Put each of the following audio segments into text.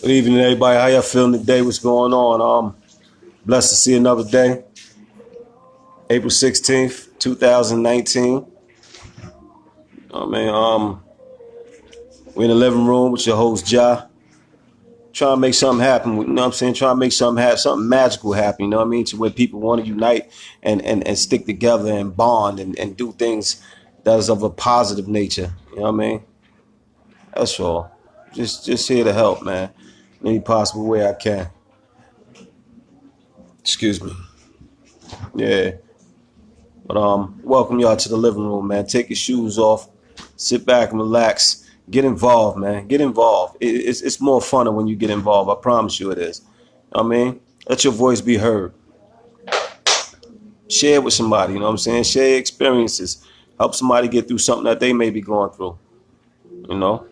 Good evening, everybody. How y'all feeling today? What's going on? Blessed to see another day. April 16th, 2019. Oh man, we're in the living room with your host Ja. Trying to make something happen. You know what I'm saying? Trying to make something happen, something magical happen, you know what I mean? To where people want to unite and stick together and bond and do things that is of a positive nature. You know what I mean? That's all. Just here to help, man. In any possible way I can. Excuse me. Yeah. But welcome y'all to the living room, man. Take your shoes off, sit back and relax. Get involved, man. Get involved. It's more fun when you get involved. I promise you it is. I mean, let your voice be heard. Share it with somebody, you know what I'm saying? Share your experiences. Help somebody get through something that they may be going through. You know?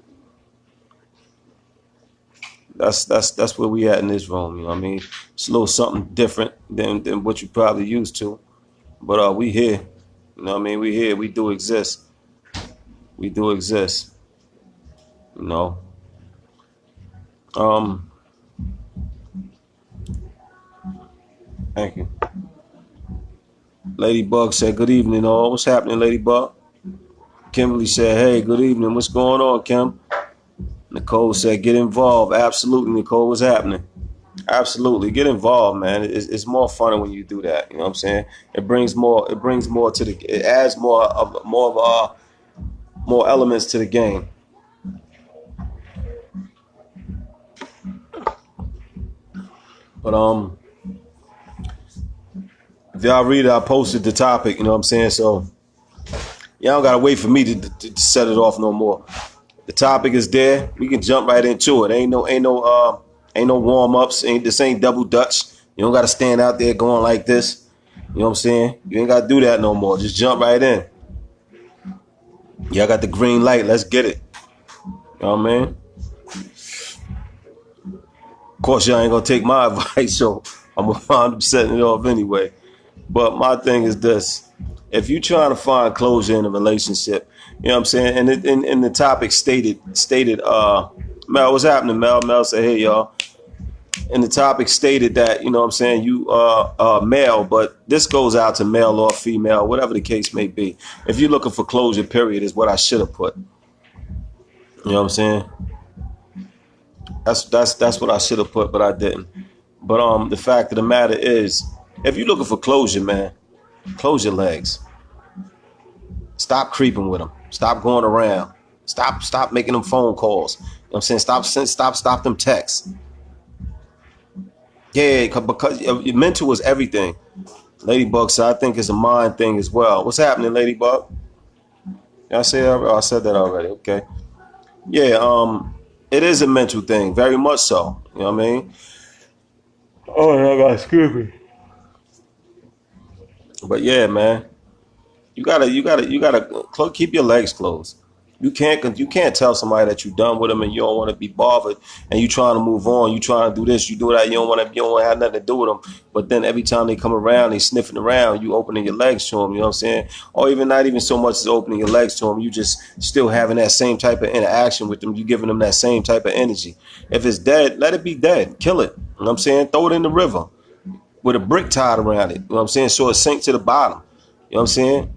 That's where we at in this room, you know what I mean? It's a little something different than what you probably used to. But we here. You know what I mean? We here. We do exist. We do exist. You know. Thank you. Ladybug said, good evening, all. What's happening, Ladybug? Kimberly said, hey, good evening. What's going on, Kim? Nicole said, get involved. Absolutely, Nicole. What's happening? Absolutely. Get involved, man. It's more fun when you do that. You know what I'm saying? It brings more to the, it adds more elements to the game. But if y'all read it, I posted the topic, you know what I'm saying? So y'all don't gotta wait for me to set it off no more. The topic is there. We can jump right into it. Ain't no warm ups. This ain't double dutch. You don't gotta stand out there going like this. You know what I'm saying? You ain't gotta do that no more. Just jump right in. Y'all got the green light. Let's get it. You know what I mean? Of course, y'all ain't gonna take my advice, so I'm gonna wind up setting it off anyway. But my thing is this: if you trying to find closure in a relationship, you know what I'm saying? And the topic stated, Mel, what's happening, Mel? Mel said, hey, y'all. And the topic stated that, you know what I'm saying, you are male, but this goes out to male or female, whatever the case may be. If you're looking for closure, period, is what I should have put. You know what I'm saying? That's what I should have put, but I didn't. But the fact of the matter is, if you're looking for closure, man, close your legs. Stop creeping with them. Stop going around. Stop making them phone calls. You know what I'm saying? Stop them texts. Yeah, because mental is everything. Ladybug said, I think it's a mind thing as well. What's happening, Ladybug? I said that already. Okay. Yeah, it is a mental thing, very much so. You know what I mean? Oh, I got excuse me. But yeah, man, you gotta keep your legs closed. You can't tell somebody that you're done with them and you don't want to be bothered and you trying to move on. You trying to do this, you do that. You don't want to have nothing to do with them. But then every time they come around, they sniffing around. You opening your legs to them. You know what I'm saying? Or even not even so much as opening your legs to them. You just still having that same type of interaction with them. You giving them that same type of energy. If it's dead, let it be dead. Kill it. You know what I'm saying? Throw it in the river with a brick tied around it. You know what I'm saying? So it sink to the bottom. You know what I'm saying?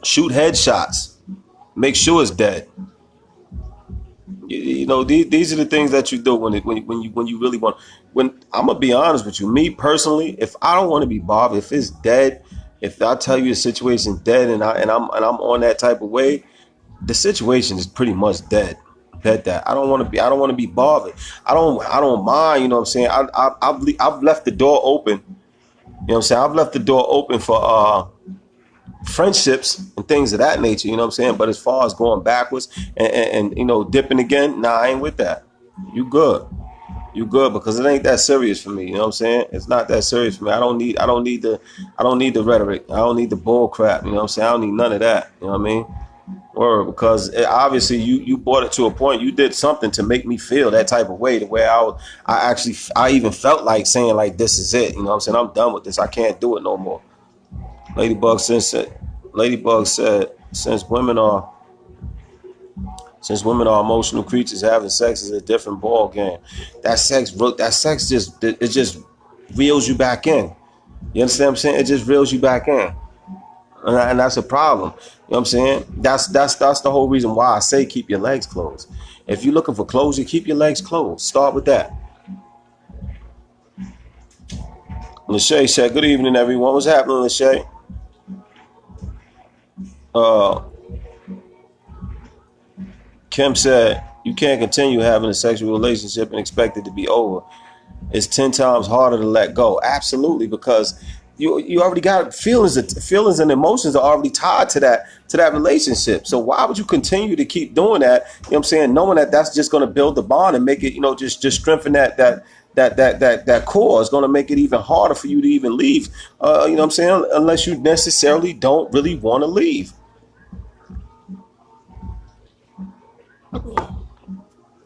Shoot headshots. Make sure it's dead. You know, these are the things that you do when you really want. When I'm gonna be honest with you, me personally, if I don't want to be bothered, if it's dead, if I tell you the situation's dead and I'm on that type of way, the situation is pretty much dead. Bet that I don't want to be bothered. I don't mind. You know what I'm saying? I've left the door open. You know what I'm saying? I've left the door open for friendships and things of that nature, you know what I'm saying? But as far as going backwards and you know, dipping again, nah, I ain't with that. You good. You good because it ain't that serious for me, you know what I'm saying? It's not that serious for me. I don't need the rhetoric. I don't need the bull crap, you know what I'm saying? I don't need none of that, you know what I mean? Or because obviously you brought it to a point, you did something to make me feel that type of way, the way I even felt like saying like, this is it, you know what I'm saying? I'm done with this. I can't do it no more. Ladybug said, since women are Since women are emotional creatures, having sex is a different ball game. That sex just reels you back in. You understand what I'm saying? It just reels you back in, and that's a problem. You know what I'm saying? That's the whole reason why I say keep your legs closed. If you're looking for closure, keep your legs closed. Start with that. Lachey said, "Good evening, everyone. What's happening, Lachey?" Kim said, "You can't continue having a sexual relationship and expect it to be over. It's 10 times harder to let go." Absolutely, because you already got feelings and emotions are already tied to that relationship. So why would you continue to keep doing that? You know what I'm saying? Knowing that that's just going to build the bond and make it, just strengthen that core. Is going to make it even harder for you to even leave. You know what I'm saying? Unless you necessarily don't really want to leave.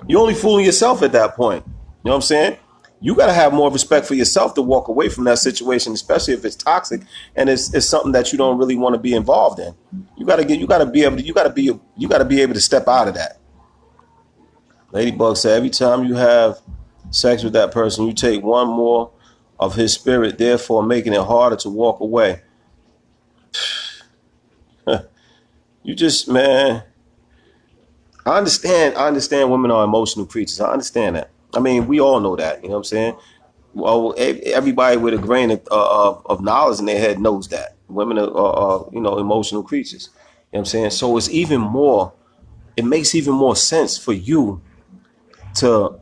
You're only fooling yourself at that point. You know what I'm saying? You got to have more respect for yourself to walk away from that situation, especially if it's toxic and it's something that you don't really want to be involved in. You got to be able to step out of that. Ladybug said, "Every time you have sex with that person, you take one more of his spirit, therefore making it harder to walk away." You just, man. I understand women are emotional creatures. I understand that. I mean, we all know that. You know what I'm saying? Well, everybody with a grain of knowledge in their head knows that. Women are emotional creatures. You know what I'm saying? So it makes even more sense for you to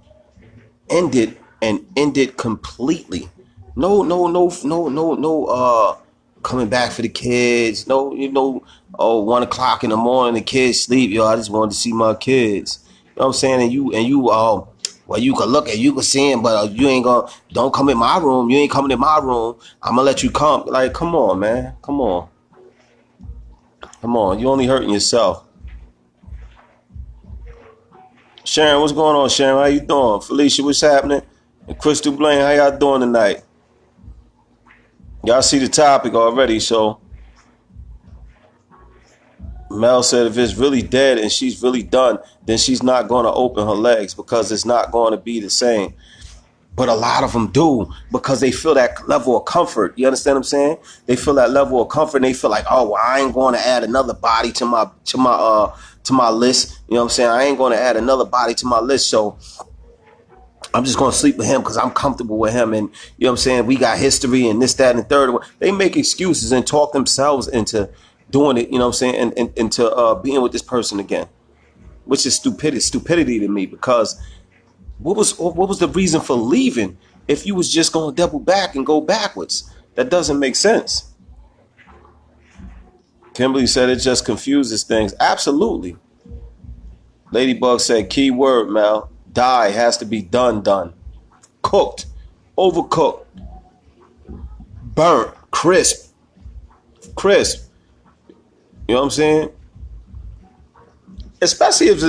end it completely. No, coming back for the kids. No, 1 o'clock in the morning, the kids sleep. Yo, I just wanted to see my kids. You know what I'm saying? And you, well, you can see him, but you ain't don't come in my room. You ain't coming in my room. I'm gonna let you come. Like, come on, man. Come on. You only hurting yourself. Sharon, what's going on, Sharon? How you doing? Felicia, what's happening? And Crystal Blaine, how y'all doing tonight? Y'all see the topic already, so Mel said if it's really dead and she's really done, then she's not going to open her legs because it's not going to be the same. But a lot of them do because they feel that level of comfort. You understand what I'm saying? They feel that level of comfort and they feel like, oh, well, I ain't going to add another body to my list. You know what I'm saying? I ain't going to add another body to my list. So I'm just going to sleep with him because I'm comfortable with him. And you know what I'm saying? We got history and this, that, and the third. They make excuses and talk themselves into doing it, you know what I'm saying? And into being with this person again, which is stupidity to me, because what was the reason for leaving if you was just going to double back and go backwards? That doesn't make sense. Kimberly said it just confuses things. Absolutely. Ladybug said, key word, Mal. Die has to be done. Cooked. Overcooked. Burnt. Crisp. You know what I'm saying? Especially if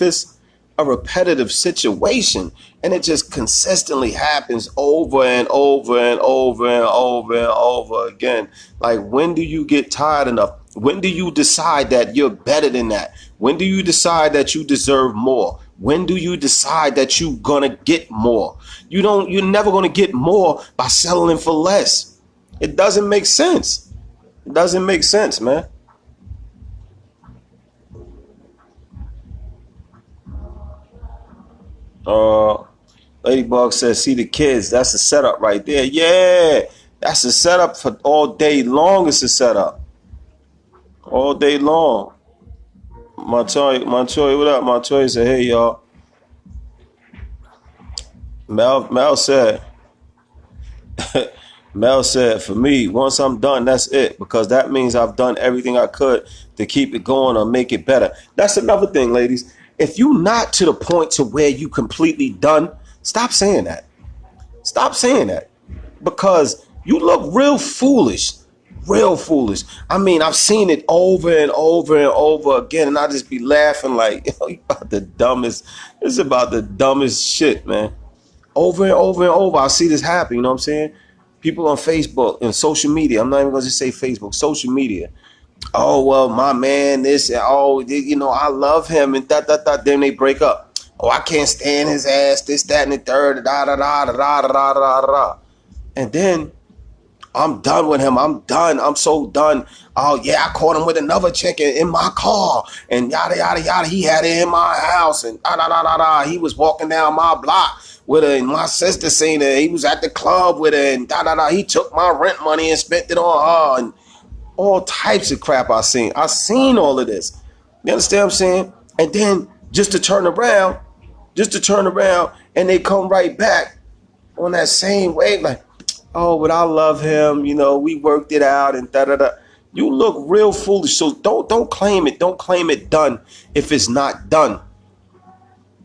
it's a repetitive situation and it just consistently happens over and over and over and over and over again. Like, when do you get tired enough? When do you decide that you're better than that? When do you decide that you deserve more? When do you decide that you're gonna get more? You're never gonna get more by settling for less. It doesn't make sense. It doesn't make sense, man. Ladybug says, see the kids. That's a setup right there. Yeah, that's a setup for all day long. It's a setup. All day long. Montoya, what up? Montoya said, hey, y'all. Mel said, Mel said, for me, once I'm done, that's it. Because that means I've done everything I could to keep it going or make it better. That's another thing, ladies. If you're not to the point to where you completely done, stop saying that. Stop saying that. Because you look real foolish. Real foolish. I mean, I've seen it over and over and over again, and I just be laughing like, you about the dumbest. This is about the dumbest shit, man. Over and over and over, I see this happen. You know what I'm saying? People on Facebook and social media. I'm not even going to just say Facebook. Social media. Oh well, my man, this and oh, you know, I love him and that that that. Then they break up. Oh, I can't stand his ass. This, that, and the third. Da da da da da da da da da. And then I'm done with him. I'm done. I'm so done. Oh yeah, I caught him with another chick in my car, and yada yada yada. He had it in my house, and da da da da da. He was walking down my block with her, and my sister seen her. He was at the club with her, and da da da. He took my rent money and spent it on her, and all types of crap I seen. I seen all of this. You understand what I'm saying? And then just to turn around, and they come right back on that same wave, like, oh, but I love him. You know, we worked it out and da da da. You look real foolish. So don't claim it. Don't claim it done if it's not done.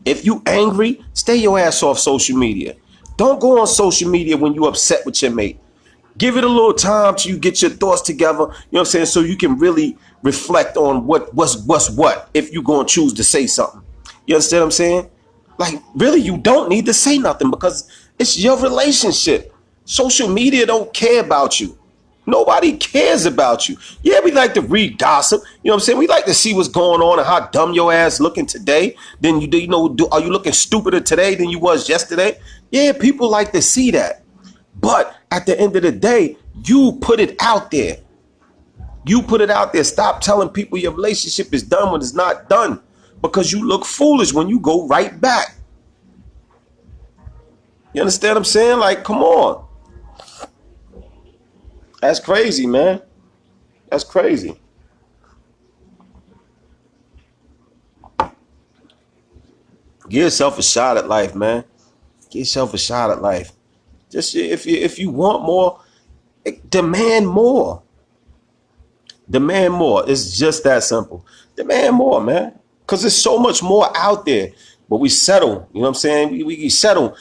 If you angry, stay your ass off social media. Don't go on social media when you upset with your mate. Give it a little time till you get your thoughts together. You know what I'm saying? So you can really reflect on what's what if you're gonna choose to say something. You understand what I'm saying? Like, really, you don't need to say nothing because it's your relationship. Social media don't care about you. Nobody cares about you. Yeah, we like to read gossip. You know what I'm saying? We like to see what's going on and how dumb your ass looking today. Then are you looking stupider today than you was yesterday? Yeah, people like to see that. But at the end of the day, you put it out there. You put it out there. Stop telling people your relationship is done when it's not done, because you look foolish when you go right back. You understand what I'm saying? Like, come on. That's crazy, man. That's crazy. Give yourself a shot at life, man. Give yourself a shot at life. Just if you want more, demand more. Demand more. It's just that simple. Demand more, man. Because there's so much more out there. But we settle. You know what I'm saying? We settle.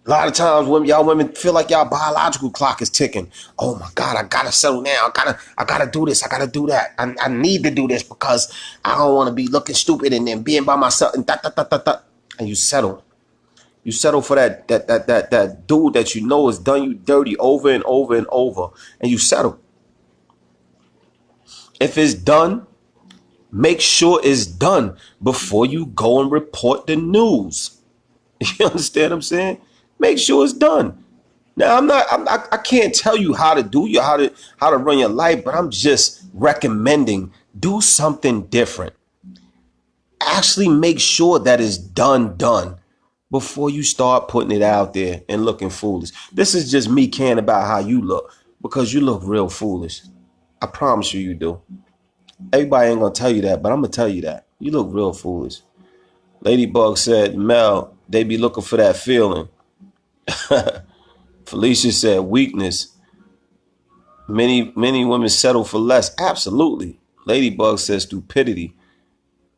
A lot of times y'all women feel like y'all biological clock is ticking. Oh my God, I gotta settle now. I gotta do this. I gotta do that. I need to do this because I don't want to be looking stupid and then being by myself and and you settle. You settle for that dude that you know has done you dirty over and over and over, and you settle. If it's done, make sure it's done before you go and report the news. You understand what I'm saying? Make sure it's done. Now I can't tell you how to run your life, but I'm just recommending do something different. Actually make sure that it's done before you start putting it out there and looking foolish. This is just me caring about how you look, because you look real foolish. I promise you do. Everybody ain't gonna tell you that, but I'm gonna tell you that. You look real foolish. Ladybug said, Mel, they be looking for that feeling. Felicia said weakness. Many women settle for less. Absolutely. Ladybug said stupidity.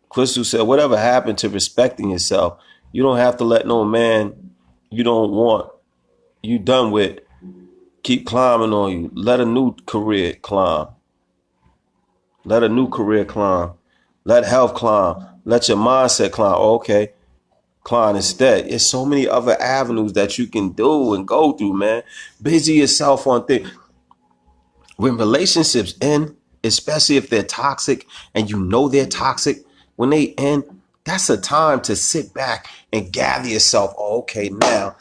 Crystal said, whatever happened to respecting yourself? You don't have to let no man you don't want, you done with, keep climbing on you. Let a new career climb. Let a new career climb. Let health climb. Let your mindset climb. Oh, okay. Climb instead. There's so many other avenues that you can do and go through, man. Busy yourself on things. When relationships end, especially if they're toxic and you know they're toxic, when they end, that's a time to sit back and gather yourself. Oh, okay, now,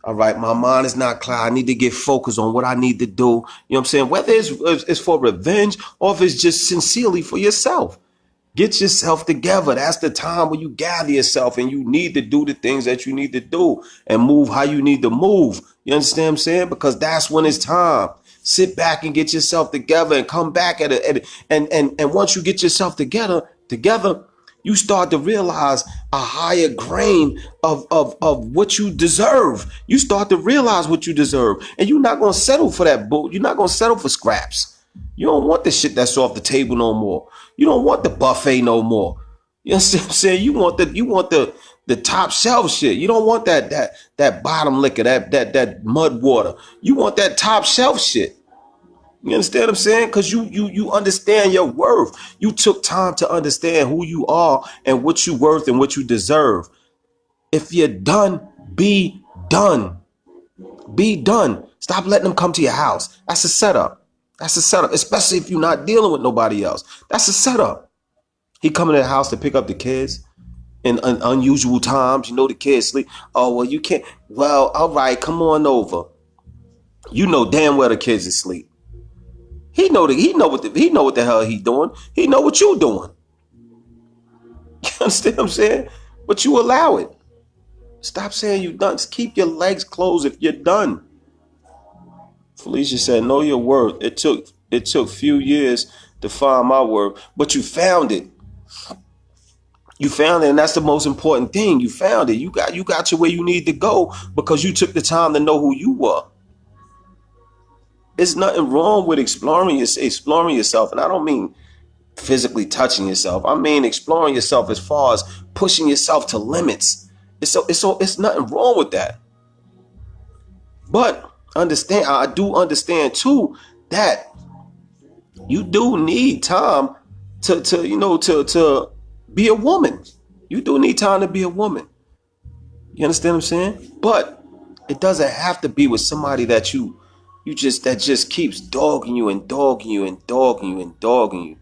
all right, my mind is not clear. I need to get focused on what I need to do. You know what I'm saying? Whether it's for revenge or if it's just sincerely for yourself. Get yourself together. That's the time when you gather yourself and you need to do the things that you need to do and move how you need to move. You understand what I'm saying? Because that's when it's time. Sit back and get yourself together and come back at it. And once you get yourself together, you start to realize a higher grain of what you deserve. You start to realize what you deserve. And you're not going to settle for that bull. You're not going to settle for scraps. You don't want the shit that's off the table no more. You don't want the buffet no more. You know what I'm saying? You want the top shelf shit. You don't want that bottom liquor, that mud water. You want that top shelf shit. You understand what I'm saying? Because you understand your worth. You took time to understand who you are and what you're worth and what you deserve. If you're done, be done. Be done. Stop letting them come to your house. That's a setup. That's a setup, especially if you're not dealing with nobody else. That's a setup. He coming to the house to pick up the kids in unusual times. You know the kids sleep. Oh, well, you can't. Well, all right, come on over. You know damn well the kids is asleep. He know what the hell he doing. He know what you doing. You understand what I'm saying? But you allow it. Stop saying you done. Just keep your legs closed if you're done. Felicia said, know your worth. It took few years to find my worth, but you found it. You found it, and that's the most important thing. You found it. You got to where you need to go because you took the time to know who you were. There's nothing wrong with exploring yourself, and I don't mean physically touching yourself. I mean exploring yourself as far as pushing yourself to limits. It's nothing wrong with that. But I do understand too that you do need time to be a woman. You do need time to be a woman. You understand what I'm saying? But it doesn't have to be with somebody that just keeps dogging you and dogging you and dogging you and dogging you.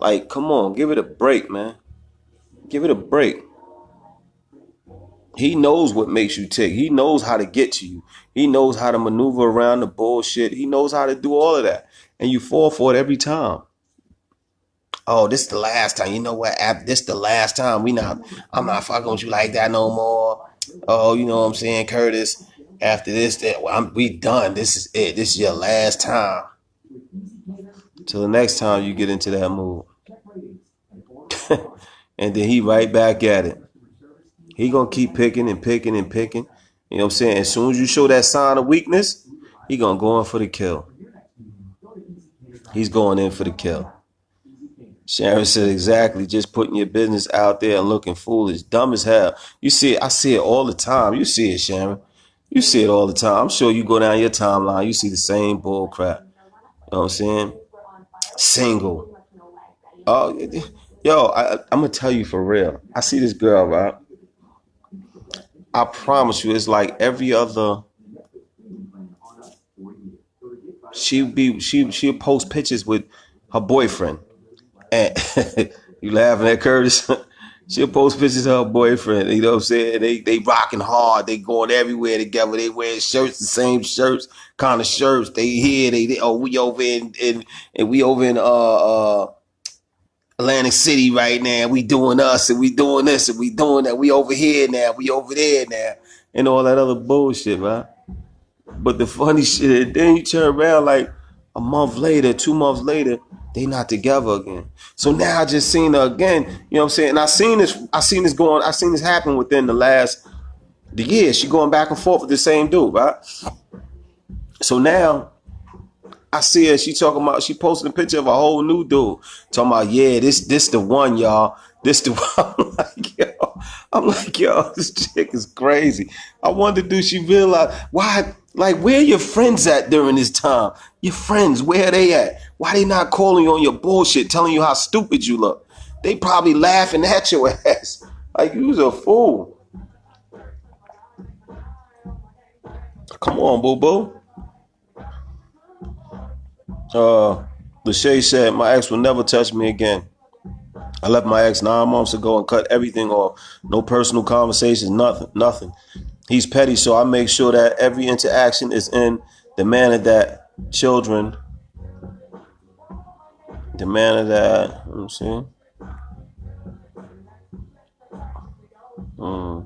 Like, come on, give it a break, man. Give it a break. He knows what makes you tick. He knows how to get to you. He knows how to maneuver around the bullshit. He knows how to do all of that. And you fall for it every time. Oh, this is the last time. You know what? This is the last time. I'm not fucking with you like that no more. Oh, you know what I'm saying, Curtis? After this, we done. This is it. This is your last time. Till the next time you get into that mood. And then he right back at it. He gonna keep picking and picking and picking. You know what I'm saying? As soon as you show that sign of weakness, he gonna go in for the kill. He's going in for the kill. Sharon said, exactly. Just putting your business out there and looking foolish. Dumb as hell. You see it. I see it all the time. You see it, Sharon. You see it all the time. I'm sure you go down your timeline. You see the same bull crap. You know what I'm saying? Single. Oh, yo, I'm going to tell you for real. I see this girl, right? I promise you, it's like every other. She'll post pictures with her boyfriend. And you laughing at Curtis? She'll post pictures of her boyfriend. You know what I'm saying? They rocking hard. They going everywhere together. They wearing shirts, the same shirts, kind of shirts. They here. We over in Atlantic City right now. We doing us and we doing this and we doing that. We over here now. We over there now, and all that other bullshit, right? But the funny shit, then you turn around like a month later, 2 months later, they not together again. So now I just seen her again. You know what I'm saying? And I seen this happen within the year. She going back and forth with the same dude, right? So now I see her. She posting a picture of a whole new dude. Talking about, yeah, this the one, y'all. This the one. I'm like, yo, this chick is crazy. I wonder, do she realize why? Like, where your friends at during this time? Your friends, where are they at? Why they not calling you on your bullshit, telling you how stupid you look? They probably laughing at your ass. Like, you was a fool. Come on, boo-boo. Lachey said, my ex will never touch me again. I left my ex 9 months ago and cut everything off. No personal conversations, nothing. He's petty, so I make sure that every interaction is in the manner that let me see. The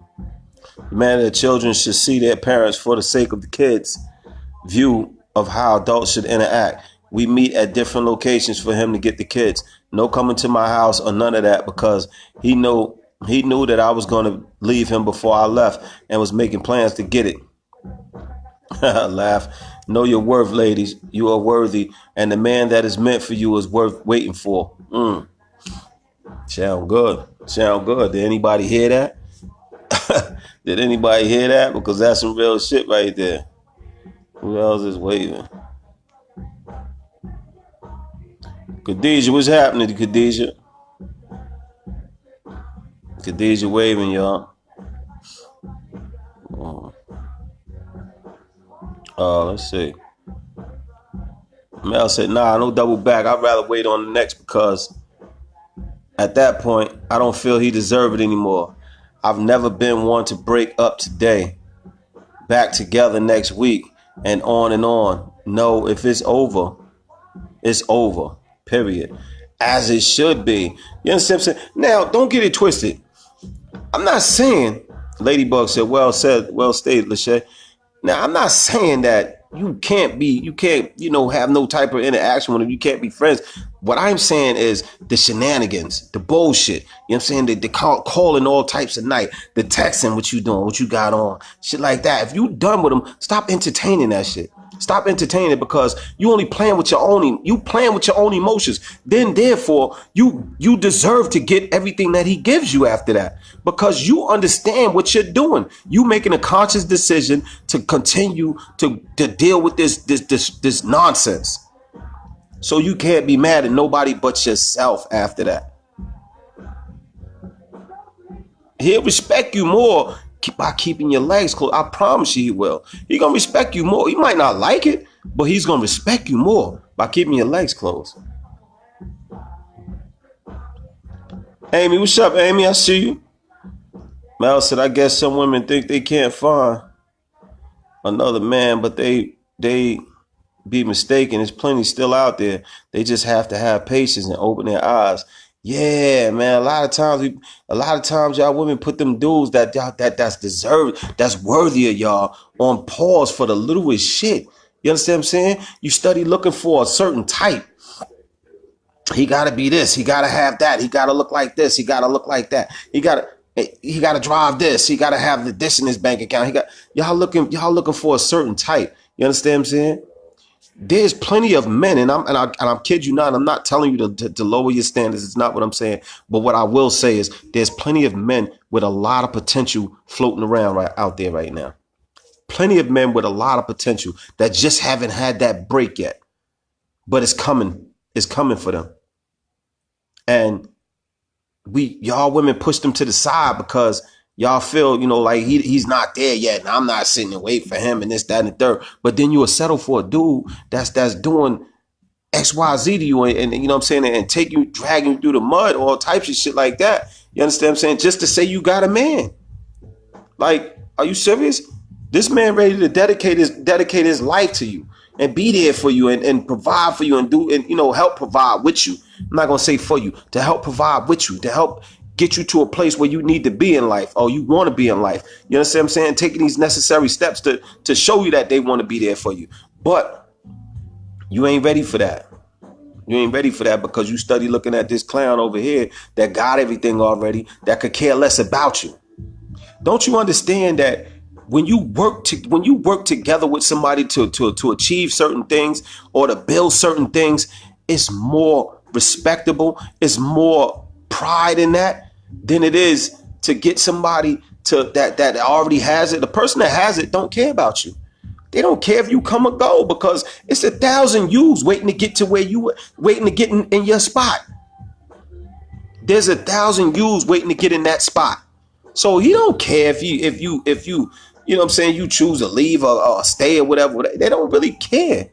manner that children should see their parents for the sake of the kids' view of how adults should interact. We meet at different locations for him to get the kids. No coming to my house or none of that because he knew that I was going to leave him before I left and was making plans to get it. Laugh. Know your worth, ladies. You are worthy, and the man that is meant for you is worth waiting for. Sound good. Did anybody hear that? Did anybody hear that? Because that's some real shit right there. Who else is waving? Khadijah, what's happening to Khadijah? Khadijah waving, y'all. Let's see. Mel said, nah, no double back. I'd rather wait on the next because at that point, I don't feel he deserved it anymore. I've never been one to break up today, back together next week, and on and on. No, if it's over, it's over. Period. As it should be. You understand what I'm saying? Now, don't get it twisted. I'm not saying, Ladybug said, well stated, Lachey. Now, I'm not saying that you can't, have no type of interaction with him. You can't be friends. What I'm saying is the shenanigans, the bullshit. You know what I'm saying? The calling all types of night, the texting, what you doing, what you got on, shit like that. If you done with him, stop entertaining that shit. Stop entertaining it because you only playing with your own emotions. Then therefore you deserve to get everything that he gives you after that because you understand what you're doing. You making a conscious decision to continue to deal with this nonsense. So you can't be mad at nobody but yourself after that. He'll respect you more by keeping your legs closed. I promise you he will. He's going to respect you more. He might not like it, but he's going to respect you more by keeping your legs closed. Amy, what's up, Amy? I see you. Mel said, I guess some women think they can't find another man, but they be mistaken. There's plenty still out there. They just have to have patience and open their eyes. Yeah, man. A lot of times, y'all women put them dudes that's deserved, that's worthy of y'all on pause for the littlest shit. You understand what I'm saying? You study looking for a certain type. He gotta be this. He gotta have that. He gotta look like this. He gotta look like that. He gotta drive this. He gotta have this in his bank account. Y'all looking for a certain type. You understand what I'm saying? There's plenty of men, and I'm kid you not. I'm not telling you to lower your standards. It's not what I'm saying. But what I will say is there's plenty of men with a lot of potential floating around right out there right now. Plenty of men with a lot of potential that just haven't had that break yet. But it's coming. It's coming for them. And y'all women push them to the side because y'all feel, like he's not there yet, and I'm not sitting and waiting for him and this, that, and the third. But then you will settle for a dude that's doing XYZ to you and you know what I'm saying, and dragging you through the mud, all types of shit like that. You understand what I'm saying? Just to say you got a man. Like, are you serious? This man ready to dedicate his life to you and be there for you and provide for you and help provide with you. I'm not gonna say for you, to help provide with you, to help get you to a place where you need to be in life or you want to be in life. You understand what I'm saying? Taking these necessary steps to show you that they want to be there for you. But you ain't ready for that. You ain't ready for that because you study looking at this clown over here that got everything already, that could care less about you. Don't you understand that when you work together with somebody to achieve certain things or to build certain things, it's more respectable, it's more pride in that than it is to get somebody that already has it. The person that has it don't care about you. They don't care if you come or go because it's 1,000 yous waiting to get to where you waiting to get in your spot. There's 1,000 yous waiting to get in that spot. So he don't care if you you know what I'm saying, you choose to leave or stay or whatever. They don't really care.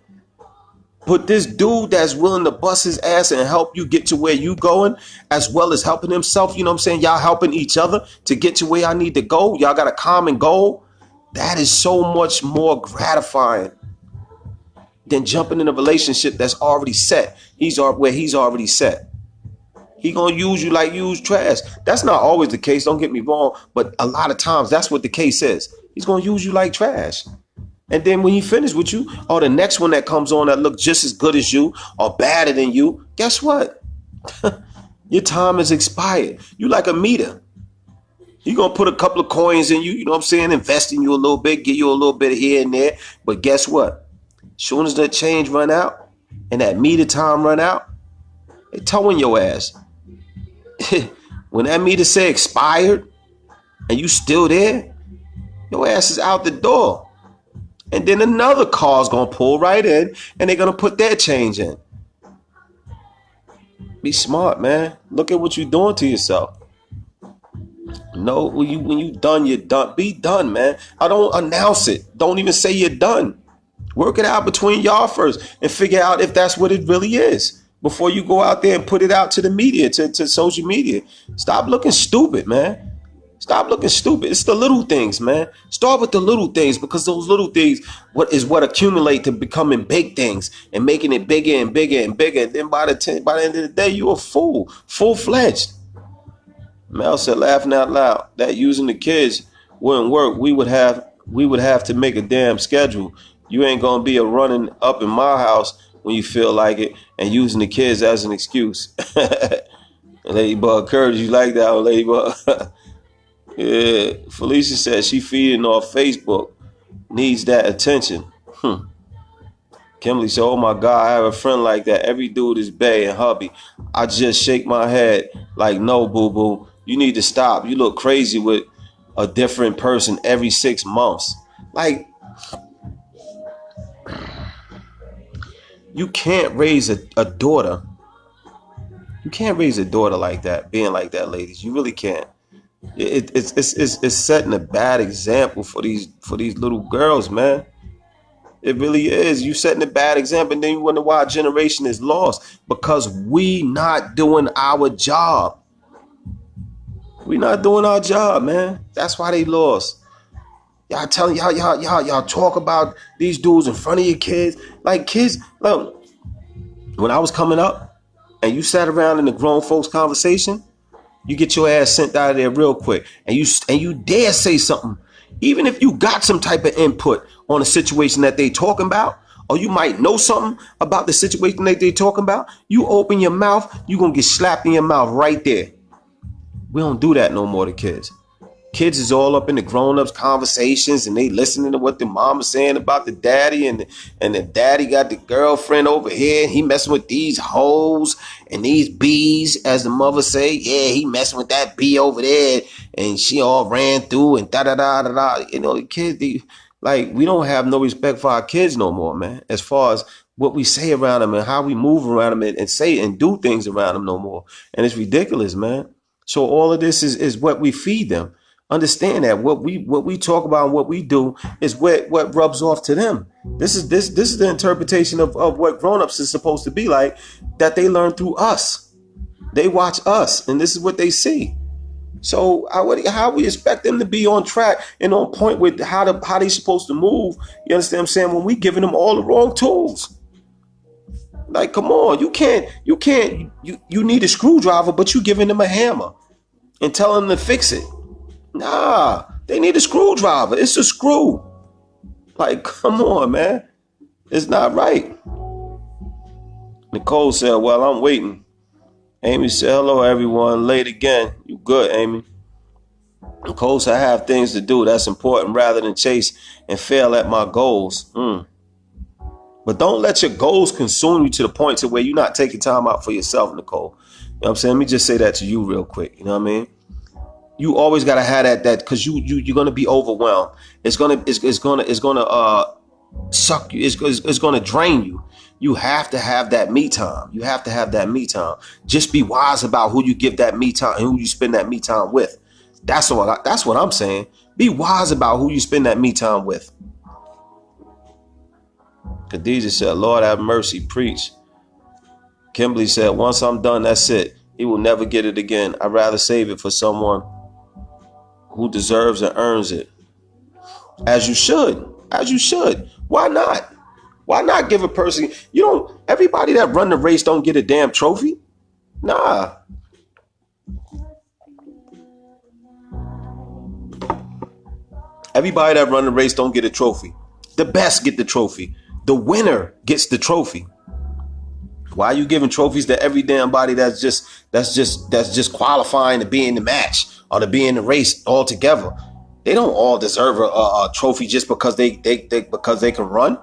But this dude that's willing to bust his ass and help you get to where you going, as well as helping himself, you know what I'm saying? Y'all helping each other to get to where I need to go. Y'all got a common goal. That is so much more gratifying than jumping in a relationship that's already set. Where he's already set. He gonna use you like you use trash. That's not always the case. Don't get me wrong. But a lot of times that's what the case is. He's gonna use you like trash. And then when he finishes with you, or the next one that comes on that looks just as good as you or badder than you, guess what? Your time is expired. You like a meter. You're going to put a couple of coins in you, you know what I'm saying, invest in you a little bit, give you a little bit here and there. But guess what? As soon as that change run out and that meter time run out, they towing your ass. When that meter say expired and you still there, your ass is out the door. And then another car's going to pull right in and they're going to put their change in. Be smart, man. Look at what you're doing to yourself. No, when you done, you're done. Be done, man. I don't announce it. Don't even say you're done. Work it out between y'all first and figure out if that's what it really is before you go out there and put it out to the media, to social media. Stop looking stupid, man. Stop looking stupid. It's the little things, man. Start with the little things, because those little things what accumulate to becoming big things and making it bigger and bigger and bigger. And then by the end of the day, you're a fool, full-fledged. Mel said, laughing out loud, that using the kids wouldn't work. We would have to make a damn schedule. You ain't gonna be a running up in my house when you feel like it and using the kids as an excuse. Ladybug Courage, you like that, Ladybug? Yeah, Felicia said she feeding off Facebook, needs that attention. Kimberly said, oh my God, I have a friend like that. Every dude is bae and hubby. I just shake my head like, no, boo-boo. You need to stop. You look crazy with a different person every 6 months. Like, you can't raise a daughter. You can't raise a daughter like that, being like that, ladies. You really can't. It's setting a bad example for these little girls, man. It really is. You setting a bad example, and then you wonder why a generation is lost, because we not doing our job. We not doing our job, man. That's why they lost. Y'all telling y'all talk about these dudes in front of your kids. Like, kids, look, when I was coming up and you sat around in the grown folks conversation, you get your ass sent out of there real quick, and you dare say something, even if you got some type of input on a situation that they talking about, or you might know something about the situation that they talking about. You open your mouth, you gonna get slapped in your mouth right there. We don't do that no more to kids. Kids is all up in the grown-ups conversations, and they listening to what the mama's saying about the daddy, and the daddy got the girlfriend over here. He messing with these hoes and these bees, as the mother say. Yeah, he messing with that bee over there, and she all ran through and da da da da da. You know, the kids, we don't have no respect for our kids no more, man. As far as what we say around them and how we move around them and say and do things around them no more, and it's ridiculous, man. So all of this is what we feed them. Understand that what we talk about and what we do is what rubs off to them. This is the interpretation of what grown-ups is supposed to be like, that they learn through us. They watch us, and this is what they see. So how we expect them to be on track and on point with how they supposed to move? You understand what I'm saying? When we giving them all the wrong tools. Like, come on, you need a screwdriver, but you giving them a hammer and telling them to fix it. Nah, they need a screwdriver. It's a screw. Like, come on, man. It's not right. Nicole said, well, I'm waiting. Amy said, hello, everyone. Late again. You good, Amy? Nicole said, I have things to do. That's important rather than chase and fail at my goals. But don't let your goals consume you to the point to where you're not taking time out for yourself, Nicole. You know what I'm saying? Let me just say that to you real quick. You know what I mean? You always gotta have that because you're gonna be overwhelmed. It's gonna suck you. It's gonna drain you. You have to have that me time. You have to have that me time. Just be wise about who you give that me time and who you spend that me time with. That's what I'm saying. Be wise about who you spend that me time with. Khadijah said, Lord have mercy, preach. Kimberly said, once I'm done, that's it. He will never get it again. I'd rather save it for someone who deserves and earns it. As you should. Why not? Why not give a person, everybody that run the race don't get a damn trophy? Nah. Everybody that run the race don't get a trophy. The best get the trophy. The winner gets the trophy. Why are you giving trophies to every damn body that's just qualifying to be in the match or to be in the race altogether? They don't all deserve a trophy just because they can run.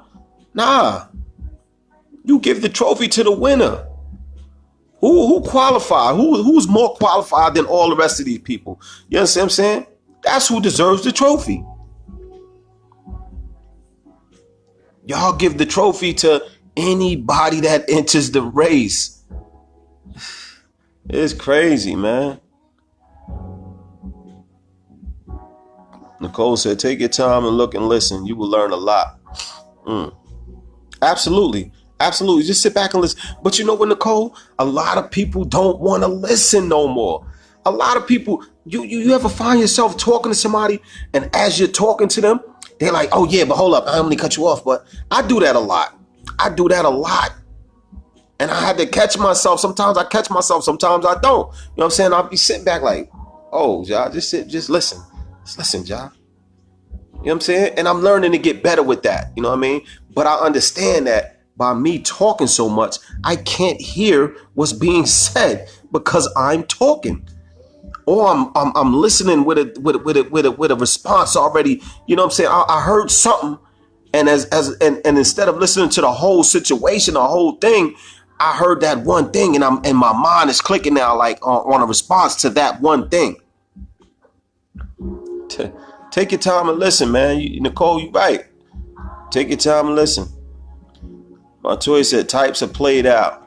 Nah. You give the trophy to the winner. Who qualified? Who's more qualified than all the rest of these people? You understand what I'm saying? That's who deserves the trophy. Y'all give the trophy to anybody that enters the race. It's crazy, man. Nicole said, take your time and look and listen. You will learn a lot. Absolutely. Absolutely. Just sit back and listen. But you know what, Nicole? A lot of people don't want to listen no more. A lot of people, you ever find yourself talking to somebody, and as you're talking to them, they're like, oh yeah, but hold up, I don't mean to cut you off, but I do that a lot. I do that a lot. And I had to catch myself. Sometimes I catch myself, sometimes I don't. You know what I'm saying? I'll be sitting back like, oh, Ja, just sit, just listen. Just listen, Ja. You know what I'm saying? And I'm learning to get better with that. You know what I mean? But I understand that by me talking so much, I can't hear what's being said because I'm talking. Or I'm listening with a response already. You know what I'm saying? I heard something, and and instead of listening to the whole situation, the whole thing, I heard that one thing, and my mind is clicking now, like on a response to that one thing. Take your time and listen, man. Nicole, you right. Take your time and listen. Montoya said types are played out.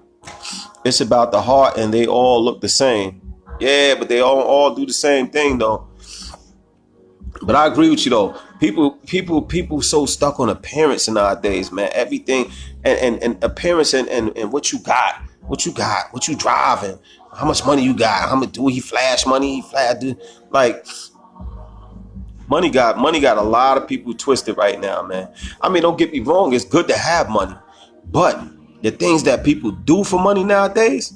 It's about the heart, and they all look the same. Yeah, but they all do the same thing though. But I agree with you though. People so stuck on appearance nowadays, man. Everything and appearance and what you got, what you driving, how much money you got, how much do he flash money, he flash like money got a lot of people twisted right now, man. I mean, don't get me wrong, it's good to have money, but the things that people do for money nowadays,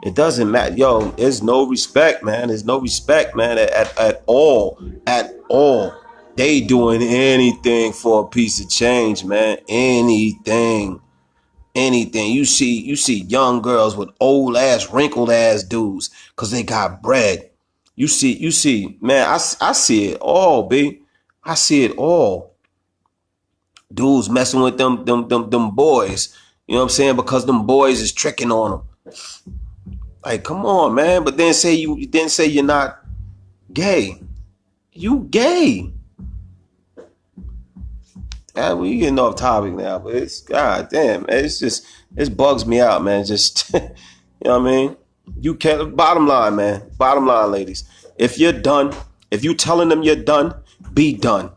it doesn't matter. Yo, there's no respect, man. There's no respect, man, at all. At all. They doing anything for a piece of change, man. Anything. Anything. You see young girls with old ass, wrinkled ass dudes because they got bread. You see, man, I see it all, B. I see it all. Dudes messing with them boys. You know what I'm saying? Because them boys is tricking on them. Like, come on, man. But then say you're not gay. You gay. Yeah, we getting off topic now, but it's god damn, man. It bugs me out, man. Just you know what I mean? You can't bottom line, man. Bottom line, ladies. If you're done, if you telling them you're done, be done.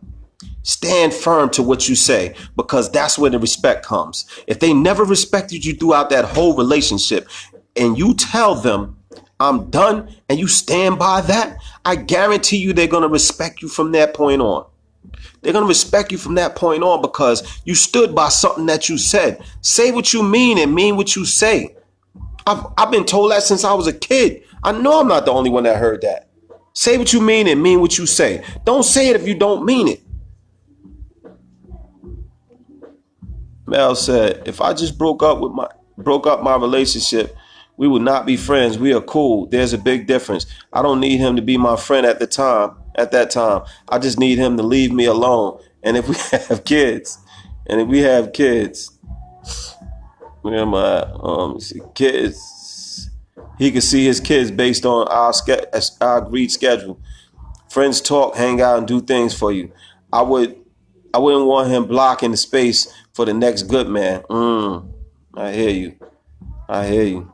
Stand firm to what you say, because that's where the respect comes. If they never respected you throughout that whole relationship, and you tell them I'm done, and you stand by that, I guarantee you they're going to respect you from that point on. They're going to respect you from that point on because you stood by something that you said. Say what you mean and mean what you say. I've been told that since I was a kid. I know I'm not the only one that heard that. Say what you mean and mean what you say. Don't say it if you don't mean it. Mel said, if I just broke up my relationship, we would not be friends. We are cool. There's a big difference. I don't need him to be my friend at that time. I just need him to leave me alone. And if we have kids, where am I? Kids, he can see his kids based on our agreed schedule. Friends talk, hang out, and do things for you. I wouldn't want him blocking the space for the next good man. I hear you.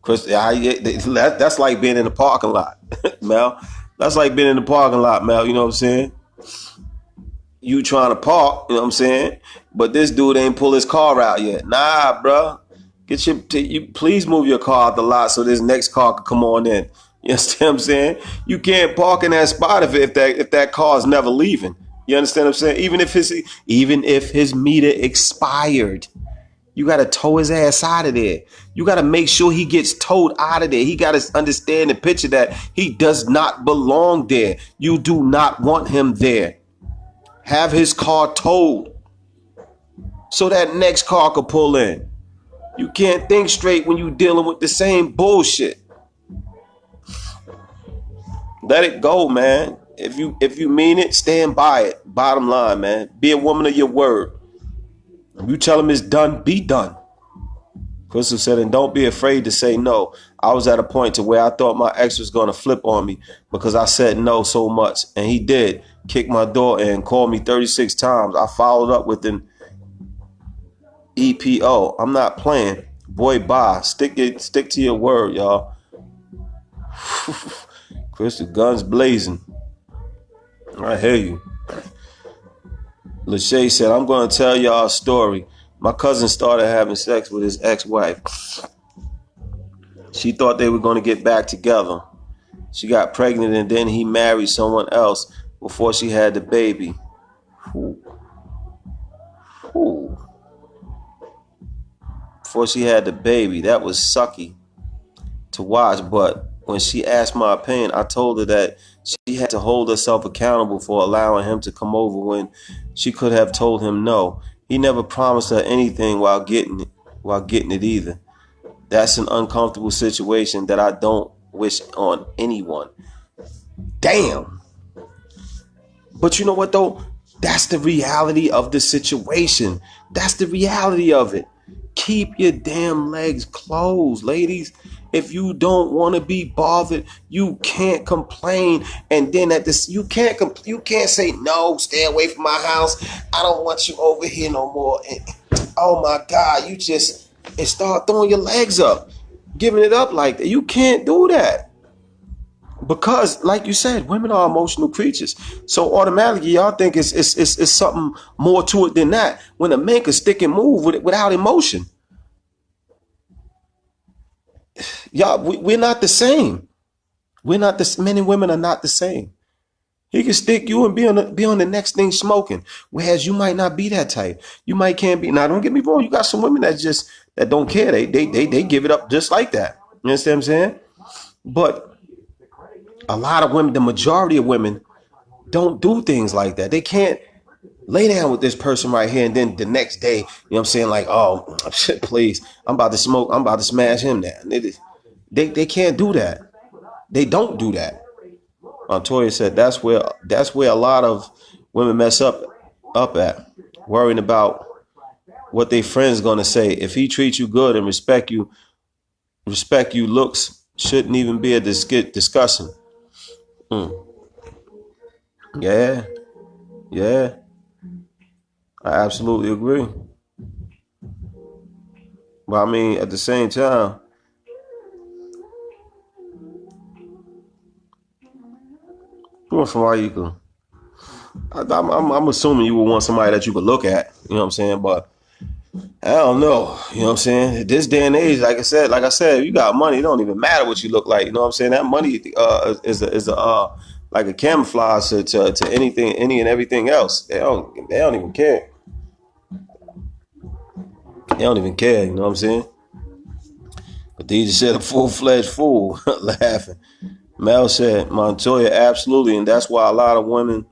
Chris, that's like being in the parking lot, Mel. That's like being in the parking lot, Mel. You know what I'm saying? You trying to park, you know what I'm saying? But this dude ain't pull his car out yet. Nah, bro. You please move your car out the lot so this next car can come on in. You understand what I'm saying? You can't park in that spot if that car is never leaving. You understand what I'm saying? Even if his meter expired, you got to tow his ass out of there. You got to make sure he gets towed out of there. He got to understand the picture that he does not belong there. You do not want him there. Have his car towed so that next car could pull in. You can't think straight when you dealing with the same bullshit. Let it go, man. If you mean it, stand by it. Bottom line, man. Be a woman of your word. If you tell him it's done, be done. Crystal said, and don't be afraid to say no. I was at a point to where I thought my ex was going to flip on me because I said no so much. And he did. Kick my door in, called me 36 times. I followed up with an EPO. I'm not playing. Boy, bye. Stick to your word, y'all. Crystal, guns blazing. I hear you. Lachey said, I'm going to tell y'all a story. My cousin started having sex with his ex-wife. She thought they were going to get back together. She got pregnant and then he married someone else before she had the baby. Ooh. Ooh. Before she had the baby. That was sucky to watch. But when she asked my opinion, I told her that she had to hold herself accountable for allowing him to come over when she could have told him no. He never promised her anything while getting it either. That's an uncomfortable situation that I don't wish on anyone. Damn. But you know what though? That's the reality of the situation. That's the reality of it. Keep your damn legs closed, ladies. If you don't want to be bothered, you can't complain. And then at this, you can't say no. Stay away from my house. I don't want you over here no more. And, oh my God, and start throwing your legs up, giving it up like that. You can't do that because, like you said, women are emotional creatures. So automatically, y'all think it's something more to it than that. When a man can stick and move without emotion. Y'all, we're not the same. Men and women are not the same. He can stick you and be on the next thing smoking, whereas you might not be that type. You might can't be. Now, don't get me wrong. You got some women that don't care. They give it up just like that. You understand what I'm saying? But a lot of women, the majority of women, don't do things like that. They can't lay down with this person right here and then the next day, you know what I'm saying? Like, oh, please, I'm about to smoke. I'm about to smash him now. They can't do that. They don't do that. Montoya said that's where a lot of women mess up at, worrying about what their friends gonna say. If he treats you good and respect you, looks shouldn't even be a discussion. Yeah, I absolutely agree. But I mean, at the same time, you want somebody you can. I'm assuming you would want somebody that you could look at. You know what I'm saying? But I don't know. You know what I'm saying? At this day and age, like I said, if you got money, it don't even matter what you look like. You know what I'm saying? That money is like a camouflage to anything, any and everything else. They don't even care. They don't even care. You know what I'm saying? But DJ said a full-fledged fool, laughing. Mel said Montoya, absolutely, and that's why a lot of women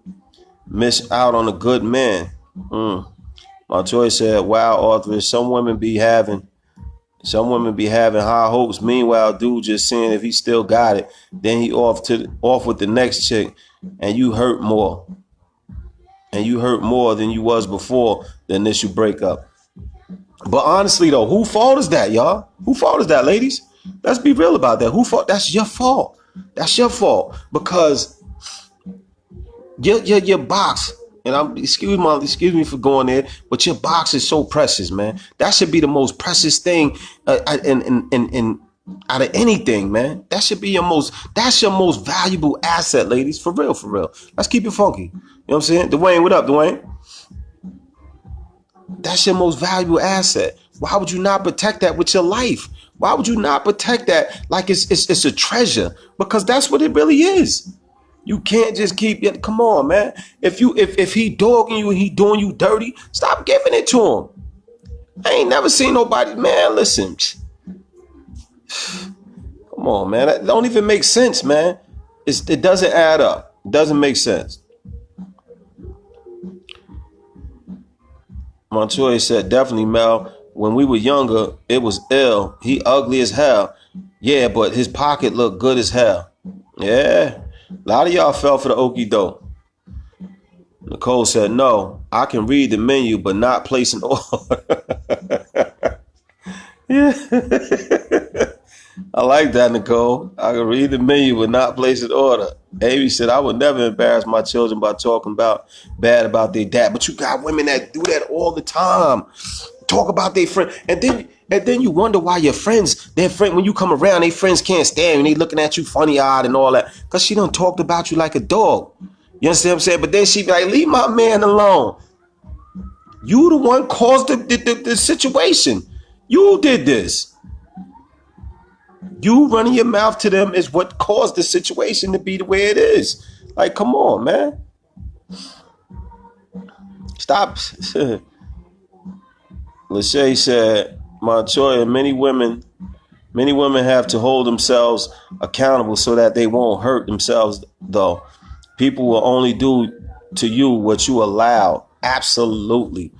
miss out on a good man. Montoya said, wow, author, some women be having high hopes. Meanwhile, dude just saying if he still got it, then he off with the next chick, and you hurt more. And you hurt more than you was before the initial breakup. But honestly though, whose fault is that, y'all? Whose fault is that, ladies? Let's be real about that. Whose fault? That's your fault. That's your fault because your box. And excuse me for going there, but your box is so precious, man. That should be the most precious thing in out of anything, man. That's your most valuable asset, ladies. For real. Let's keep it funky. You know what I'm saying? Dwayne, what up, Dwayne? That's your most valuable asset. Why would you not protect that with your life? Why would you not protect that like it's a treasure? Because that's what it really is. You can't just keep it. Come on, man. If he dogging you and he doing you dirty, stop giving it to him. I ain't never seen nobody, man. Listen. Come on, man. That don't even make sense, man. It doesn't add up. It doesn't make sense. Montoya said, definitely, Mel. When we were younger, it was ill. He ugly as hell. Yeah, but his pocket looked good as hell. Yeah. A lot of y'all fell for the okie doke. Nicole said, no, I can read the menu, but not place an order. Yeah. I like that, Nicole. I can read the menu, but not place an order. Amy said, I would never embarrass my children by talking bad about their dad. But you got women that do that all the time. Talk about their friend. And then you wonder why when you come around, their friends can't stand you and they looking at you funny-eyed and all that. Because she done talked about you like a dog. You understand what I'm saying? But then she be like, leave my man alone. You the one caused the situation. You did this. You running your mouth to them is what caused the situation to be the way it is. Like, come on, man. Stop. Lachey said, Montoya, many women have to hold themselves accountable so that they won't hurt themselves, though. People will only do to you what you allow. Absolutely.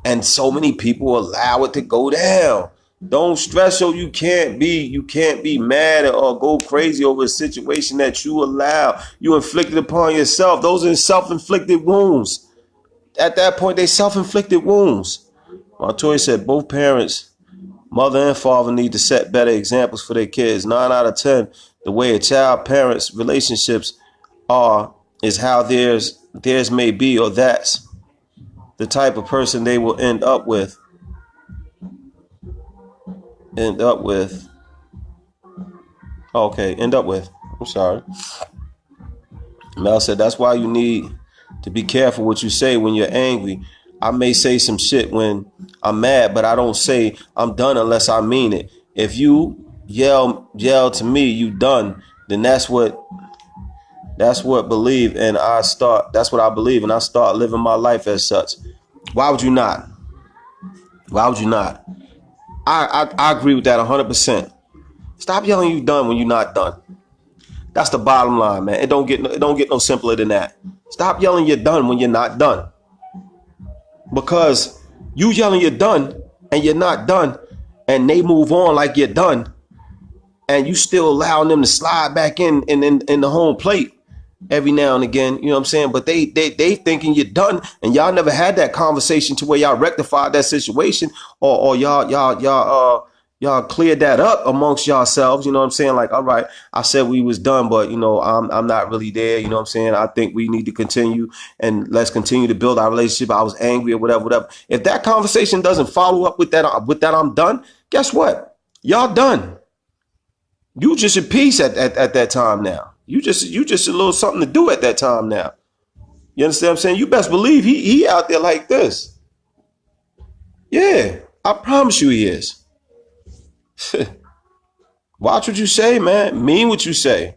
And so many people allow it to go down. Don't stress so you can't be mad or go crazy over a situation that you allow. You inflicted upon yourself. Those are self-inflicted wounds. At that point, they self-inflicted wounds. Montoya said both parents, mother and father, need to set better examples for their kids. 9 out of 10, the way a child-parent's relationships are is how theirs may be, or that's the type of person they will end up with. End up with. I'm sorry. Mel said that's why you need to be careful what you say when you're angry. I may say some shit when I'm mad, but I don't say I'm done unless I mean it. If you yell to me, you done, then that's what believe, and that's what I believe, and I start living my life as such. Why would you not? Why would you not? I agree with that 100%. Stop yelling you done when you're not done. That's the bottom line, man. It don't get no simpler than that. Stop yelling you're done when you're not done. Because you yelling you're done and you're not done, and they move on like you're done, and you still allowing them to slide back in the home plate every now and again, you know what I'm saying? But they thinking you're done, and y'all never had that conversation to where y'all rectified that situation, or y'all cleared that up amongst yourselves, you know what I'm saying? Like, all right, I said we was done, but you know, I'm not really there, you know what I'm saying? I think we need to continue, and let's continue to build our relationship. I was angry or whatever. If that conversation doesn't follow up with that I'm done, guess what? Y'all done. You just at peace at that time now. You just a little something to do at that time now. You understand what I'm saying? You best believe he out there like this. Yeah, I promise you he is. Watch what you say, man. Mean what you say.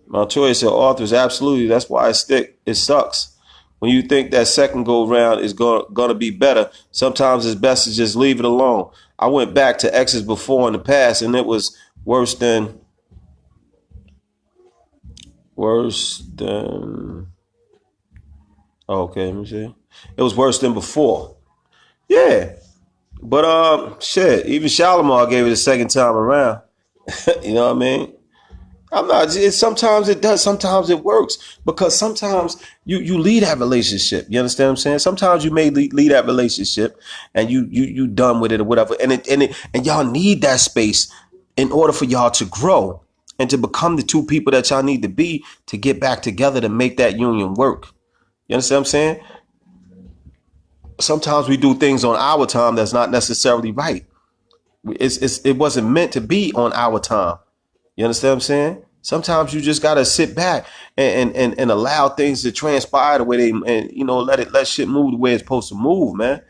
Montoya said, authors, absolutely. That's why it sucks. When you think that second go round is gonna be better, sometimes it's best to just leave it alone. I went back to exes before in the past, and it was worse than. Okay, let me see. It was worse than before. Yeah. But shit, even Shalimar gave it a second time around. You know what I mean? I'm not. Sometimes it does. Sometimes it works, because sometimes you lead that relationship. You understand what I'm saying? Sometimes you may lead that relationship, and you done with it or whatever. And y'all need that space in order for y'all to grow and to become the two people that y'all need to be to get back together to make that union work. You understand what I'm saying? Sometimes we do things on our time that's not necessarily right. It wasn't meant to be on our time. You understand what I'm saying? Sometimes you just gotta sit back and allow things to transpire the way they, and you know, let shit move the way it's supposed to move, man.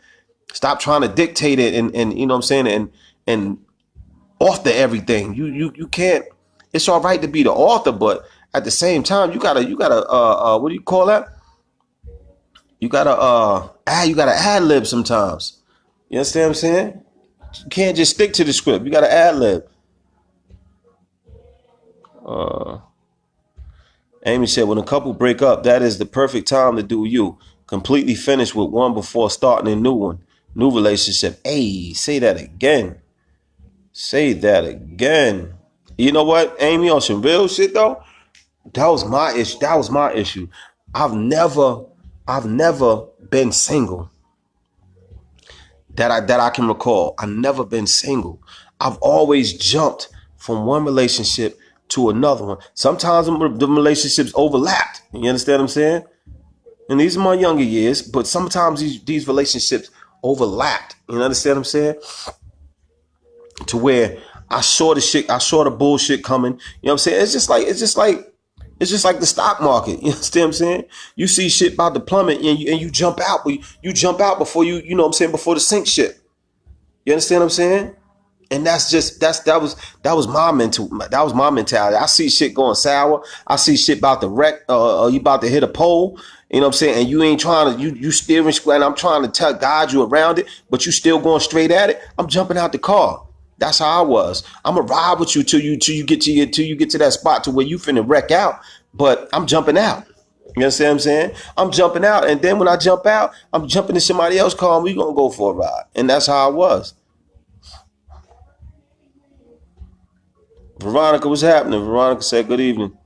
Stop trying to dictate it and you know what I'm saying, and author everything. You can't. It's all right to be the author, but at the same time, you gotta what do you call that? You gotta ad lib sometimes. You understand what I'm saying? You can't just stick to the script. You gotta ad lib. Amy said, when a couple break up, that is the perfect time to do you. Completely finish with one before starting a new one. New relationship. Hey, say that again. Say that again. You know what, Amy, on some real shit though, that was my issue. I've never been single that I can recall. I've never been single. I've always jumped from one relationship to another one. Sometimes the relationships overlapped. You understand what I'm saying? And these are my younger years, but sometimes these relationships overlapped. You understand what I'm saying? To where I saw the bullshit coming. You know what I'm saying? It's just like It's just like the stock market. You understand what I'm saying? You see shit about to plummet and you jump out, but you jump out before you know what I'm saying, before the sink ship. You understand what I'm saying? And that was my mentality. I see shit going sour. I see shit about to wreck. You about to hit a pole. You know what I'm saying? And you ain't trying to you steering square. And I'm trying to guide you around it, but you still going straight at it. I'm jumping out the car. That's how I was. I'm gonna ride with you till you get to that spot to where you finna wreck out. But I'm jumping out. You understand what I'm saying? I'm jumping out, and then when I jump out, I'm jumping in somebody else's car, and we gonna go for a ride. And that's how I was. Veronica, what's happening? Veronica said, good evening.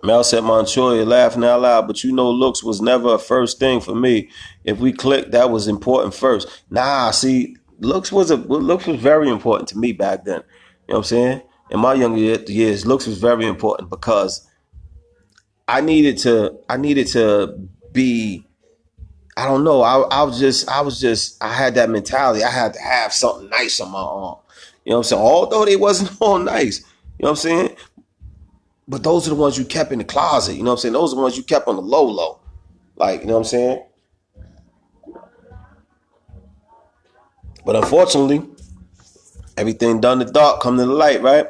Mel said, Montoya, laughing out loud, but you know looks was never a first thing for me. If we clicked, that was important first. Nah, see, looks was very important to me back then. You know what I'm saying? In my younger years, looks was very important because I needed to be, I don't know, I had that mentality. I had to have something nice on my arm. You know what I'm saying? Although they wasn't all nice. You know what I'm saying? But those are the ones you kept in the closet. You know what I'm saying? Those are the ones you kept on the low. Like, you know what I'm saying? But unfortunately, everything done in the dark come to the light, right?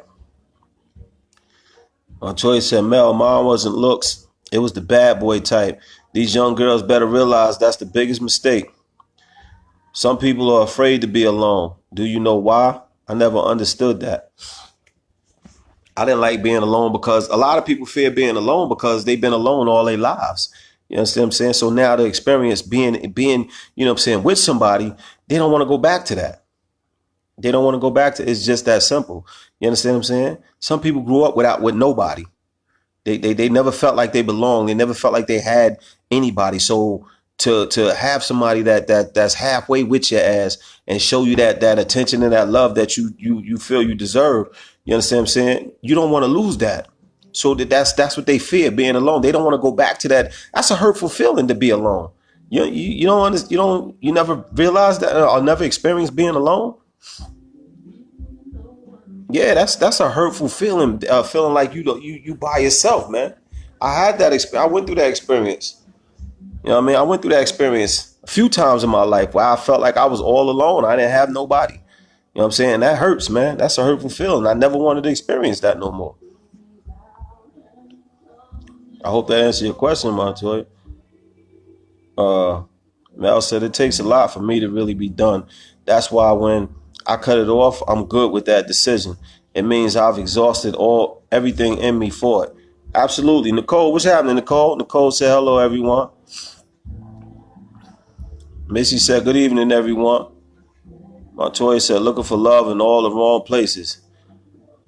Montoya said, Mel, mine wasn't looks. It was the bad boy type. These young girls better realize that's the biggest mistake. Some people are afraid to be alone. Do you know why? I never understood that. I didn't like being alone because a lot of people fear being alone because they've been alone all their lives. You understand what I'm saying? So now the experience being, you know what I'm saying, with somebody, they don't want to go back to that. They don't want to go back to, it's just that simple. You understand what I'm saying? Some people grew up with nobody. They never felt like they belonged. They never felt like they had anybody. So to have somebody that's halfway with your ass and show you that attention and that love that you feel you deserve, you understand what I'm saying? You don't want to lose that. So that's what they fear, being alone. They don't want to go back to that. That's a hurtful feeling to be alone. You don't understand, you never realize that or never experienced being alone. Yeah, that's a hurtful feeling. Feeling like you by yourself, man. I had that experience. I went through that experience. You know what I mean? I went through that experience a few times in my life where I felt like I was all alone. I didn't have nobody. You know what I'm saying? That hurts, man. That's a hurtful feeling. I never wanted to experience that no more. I hope that answered your question, Montoya. Mel said it takes a lot for me to really be done. That's why when I cut it off, I'm good with that decision. It means I've exhausted everything in me for it. Absolutely. Nicole, what's happening, Nicole? Nicole said, hello, everyone. Missy said, good evening, everyone. Montoya said, looking for love in all the wrong places.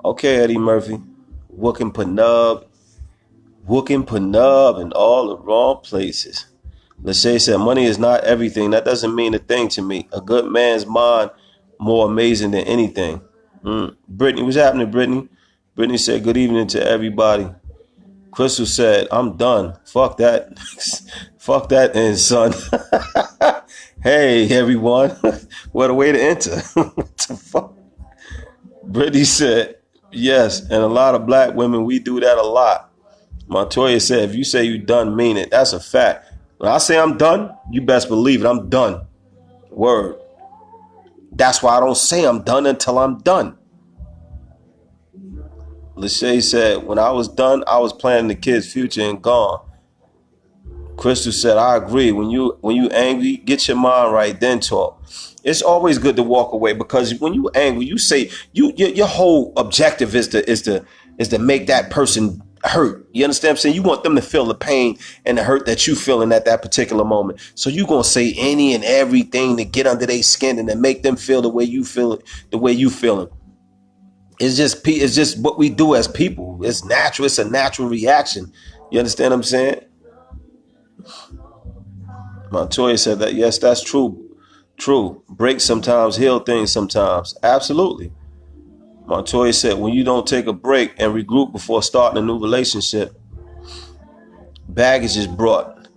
Okay, Eddie Murphy. Wookin' Panub in all the wrong places. Lachey said, money is not everything. That doesn't mean a thing to me. A good man's mind more amazing than anything. Brittany, what's happening, Brittany? Brittany said, good evening to everybody. Crystal said, I'm done. Fuck that. Fuck that end, son. Hey, everyone. What a way to enter. What the fuck? Brittany said, yes, and a lot of black women, we do that a lot. Montoya said, if you say you done, mean it. That's a fact. When I say I'm done, you best believe it. I'm done. Word. That's why I don't say I'm done until I'm done. Lachey said, when I was done, I was planning the kids' future and gone. Crystal said, I agree. When you angry, get your mind right, then talk. It's always good to walk away because when you angry, you say your whole objective is to make that person hurt. You understand what I'm saying? You want them to feel the pain and the hurt that you feeling at that particular moment. So you're going to say any and everything to get under their skin and to make them feel the way you feel it, the way you feeling. It's just what we do as people. It's natural. It's a natural reaction. You understand what I'm saying? Montoya said that, yes, that's true. True. Break sometimes, heal things sometimes. Absolutely. Montoya said, when you don't take a break and regroup before starting a new relationship, baggage is brought.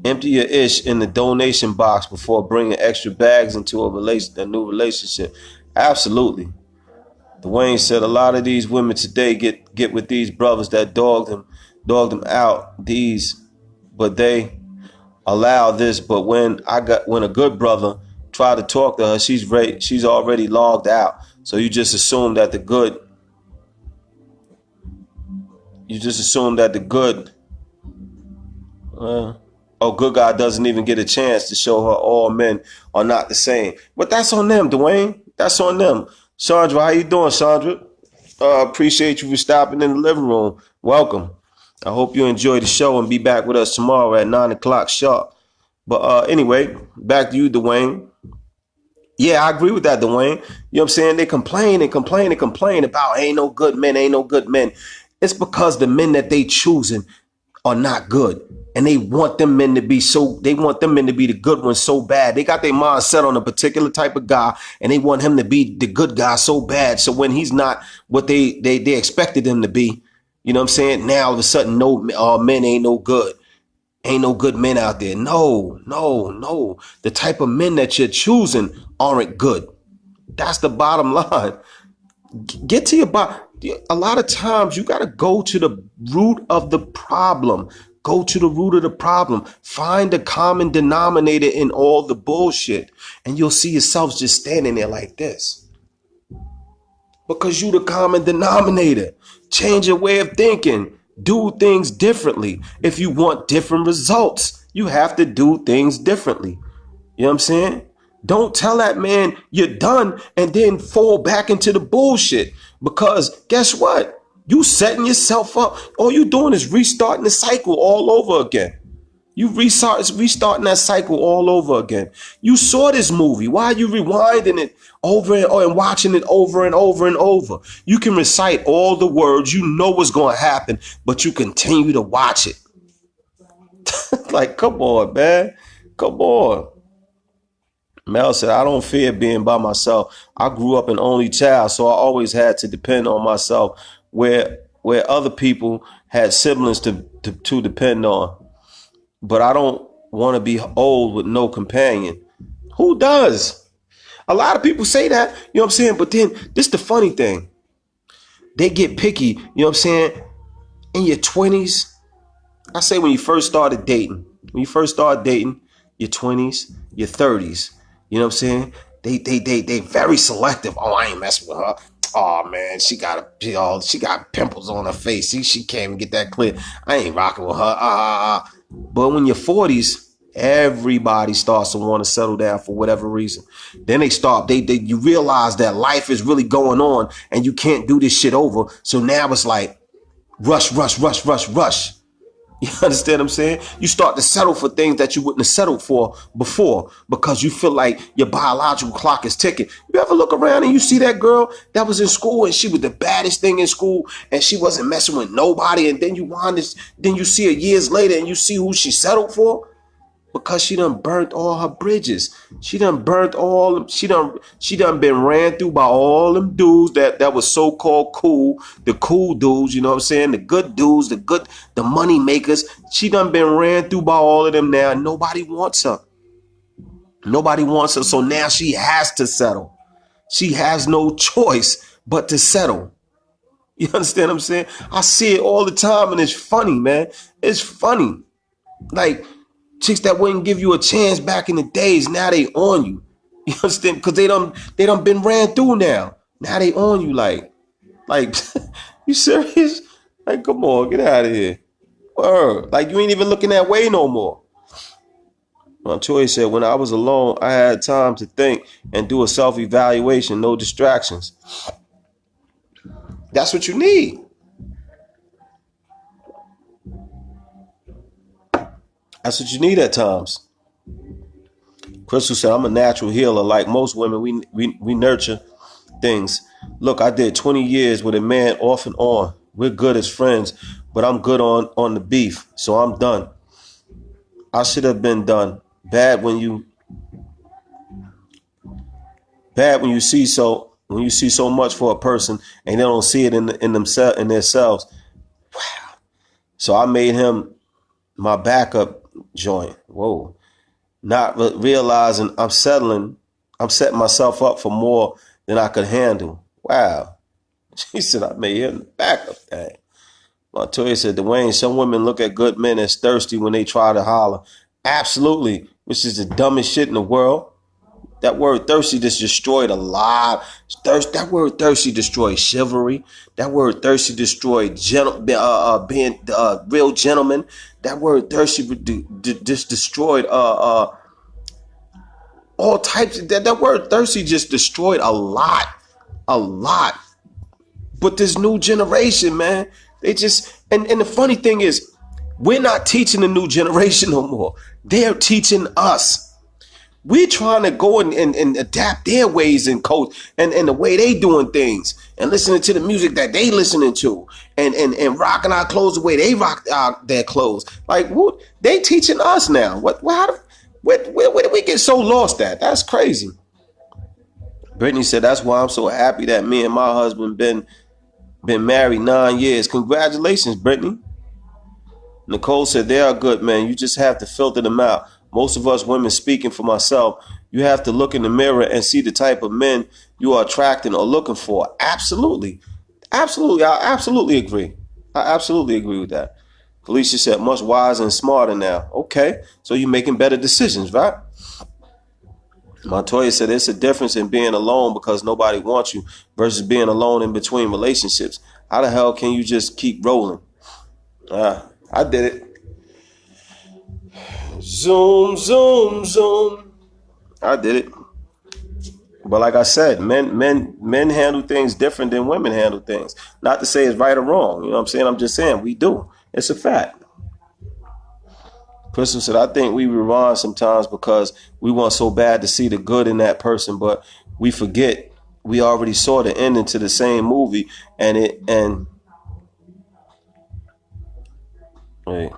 Empty your ish in the donation box before bringing extra bags into a new relationship. Absolutely. Dwayne said a lot of these women today get with these brothers that dogged them out. But they allow this. But when a good brother tried to talk to her, she's already logged out. So you just assume that the good good guy doesn't even get a chance to show her all men are not the same. But that's on them, Dwayne. That's on them. Chandra, how you doing, Chandra? Appreciate you for stopping in the living room. Welcome. I hope you enjoy the show and be back with us tomorrow at 9 o'clock sharp. But anyway, back to you, Dwayne. Yeah, I agree with that, Dwayne. You know what I'm saying? They complain about ain't no good men. It's because the men that they choosing are not good. And they want them men to be the good ones so bad. They got their mind set on a particular type of guy and they want him to be the good guy so bad. So when he's not what they expected him to be, you know what I'm saying? Now all of a sudden, men ain't no good. Ain't no good men out there. No. The type of men that you're choosing aren't good. That's the bottom line. Get to your bottom. A lot of times you got to go to the root of the problem. Go to the root of the problem. Find the common denominator in all the bullshit. And you'll see yourselves just standing there like this. Because you the common denominator. Change your way of thinking. Do things differently. If you want different results, you have to do things differently. You know what I'm saying? Don't tell that man you're done and then fall back into the bullshit. Because guess what? You setting yourself up. All you doing is restarting the cycle all over again. You restarting that cycle all over again. You saw this movie. Why are you rewinding it over and watching it over and over and over? You can recite all the words. You know what's going to happen, but you continue to watch it. Like, come on, man. Come on. Mel said, I don't fear being by myself. I grew up an only child, so I always had to depend on myself where other people had siblings to depend on. But I don't want to be old with no companion. Who does? A lot of people say that, you know what I'm saying? But then this is the funny thing. They get picky, you know what I'm saying? In your 20s, I say when you first started dating, your 20s, your 30s, you know what I'm saying? They very selective. Oh, I ain't messing with her. Oh man, she got pimples on her face. She can't even get that clear. I ain't rocking with her. But when you're 40s, everybody starts to want to settle down for whatever reason. Then you realize that life is really going on and you can't do this shit over. So now it's like rush. You understand what I'm saying? You start to settle for things that you wouldn't have settled for before because you feel like your biological clock is ticking. You ever look around and you see that girl that was in school and she was the baddest thing in school and she wasn't messing with nobody, and then you see her years later and you see who she settled for? Because she done burnt all her bridges. She done been ran through by all them dudes that was so-called cool, the cool dudes, you know what I'm saying? The good dudes, the money makers. She done been ran through by all of them now. Nobody wants her. So now she has to settle. She has no choice but to settle. You understand what I'm saying? I see it all the time and it's funny, man. It's funny. Like, chicks that wouldn't give you a chance back in the days, now they on you. You understand? Because they done been ran through now. Now they on you like, you serious? Like, come on, get out of here. Word. Like, you ain't even looking that way no more. Montoya said, when I was alone, I had time to think and do a self-evaluation, no distractions. That's what you need. That's what you need at times. Crystal said, I'm a natural healer. Like most women, we nurture things. Look, I did 20 years with a man off and on. We're good as friends, but I'm good on the beef, so I'm done. I should have been done. Bad when you see so much for a person and they don't see it in themselves. Wow. So I made him my backup joint. Whoa. Not realizing I'm setting myself up for more than I could handle. Wow. She said, I may hear in the back of that. Montoya said, Dwayne, some women look at good men as thirsty when they try to holler. Absolutely, which is the dumbest shit in the world. That word thirsty just destroyed a lot. That word thirsty destroyed chivalry. That word thirsty destroyed being real gentleman. That word thirsty just destroyed all types of that word thirsty just destroyed a lot. A lot. But this new generation, man, they just and the funny thing is, we're not teaching the new generation no more. They're teaching us. We're trying to go and adapt their ways and coach and the way they doing things and listening to the music that they listening to and rocking our clothes the way they rock their clothes. Like, what they teaching us now? Where did we get so lost at? That's crazy. Brittany said, that's why I'm so happy that me and my husband been married 9 years. Congratulations, Brittany. Nicole said, they are good, man. You just have to filter them out. Most of us women, speaking for myself, you have to look in the mirror and see the type of men you are attracting or looking for. Absolutely. Absolutely. I absolutely agree. I absolutely agree with that. Felicia said, much wiser and smarter now. Okay. So you're making better decisions, right? Montoya said, it's a difference in being alone because nobody wants you versus being alone in between relationships. How the hell can you just keep rolling? I did it. Zoom, zoom, zoom. I did it. But like I said, men handle things different than women handle things. Not to say it's right or wrong. You know what I'm saying? I'm just saying we do. It's a fact. Crystal said, I think we rewind sometimes because we want so bad to see the good in that person, but we forget we already saw the ending to the same movie wait.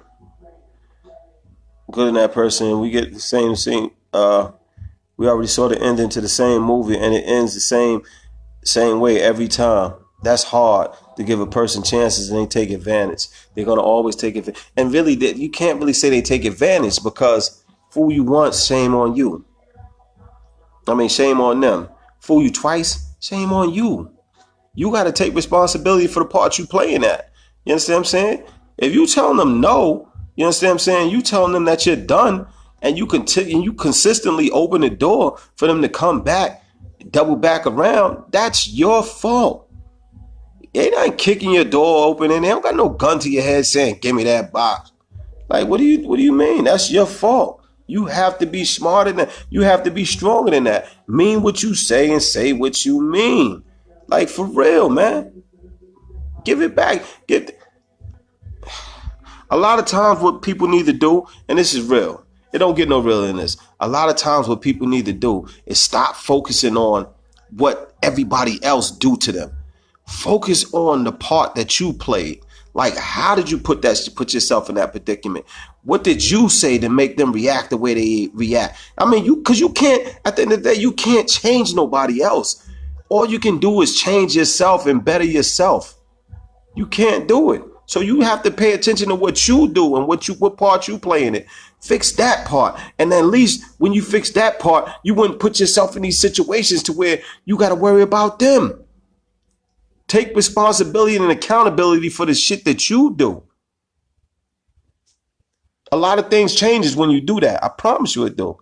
Good in that person, we get the same scene. We already saw the ending to the same movie, and it ends the same way every time. That's hard to give a person chances and they take advantage. They're gonna always take it, and really, you can't really say they take advantage because fool you once, shame on you. I mean, shame on them. Fool you twice, shame on you. You got to take responsibility for the part you play in that. You understand what I'm saying? If you telling them no. You understand what I'm saying? You telling them that you're done and you consistently open the door for them to come back, double back around. That's your fault. They not kicking your door open and they don't got no gun to your head saying, give me that box. Like, what do you mean? That's your fault. You have to be smarter than that. You have to be stronger than that. Mean what you say and say what you mean. Like, for real, man. Give it back. A lot of times what people need to do, and this is real, it don't get no real in this. A lot of times what people need to do is stop focusing on what everybody else do to them. Focus on the part that you played. Like, how did you put yourself in that predicament? What did you say to make them react the way they react? I mean, because you can't, at the end of the day, you can't change nobody else. All you can do is change yourself and better yourself. You can't do it. So you have to pay attention to what you do and what part you play in it. Fix that part. And at least when you fix that part, you wouldn't put yourself in these situations to where you got to worry about them. Take responsibility and accountability for the shit that you do. A lot of things changes when you do that. I promise you it do.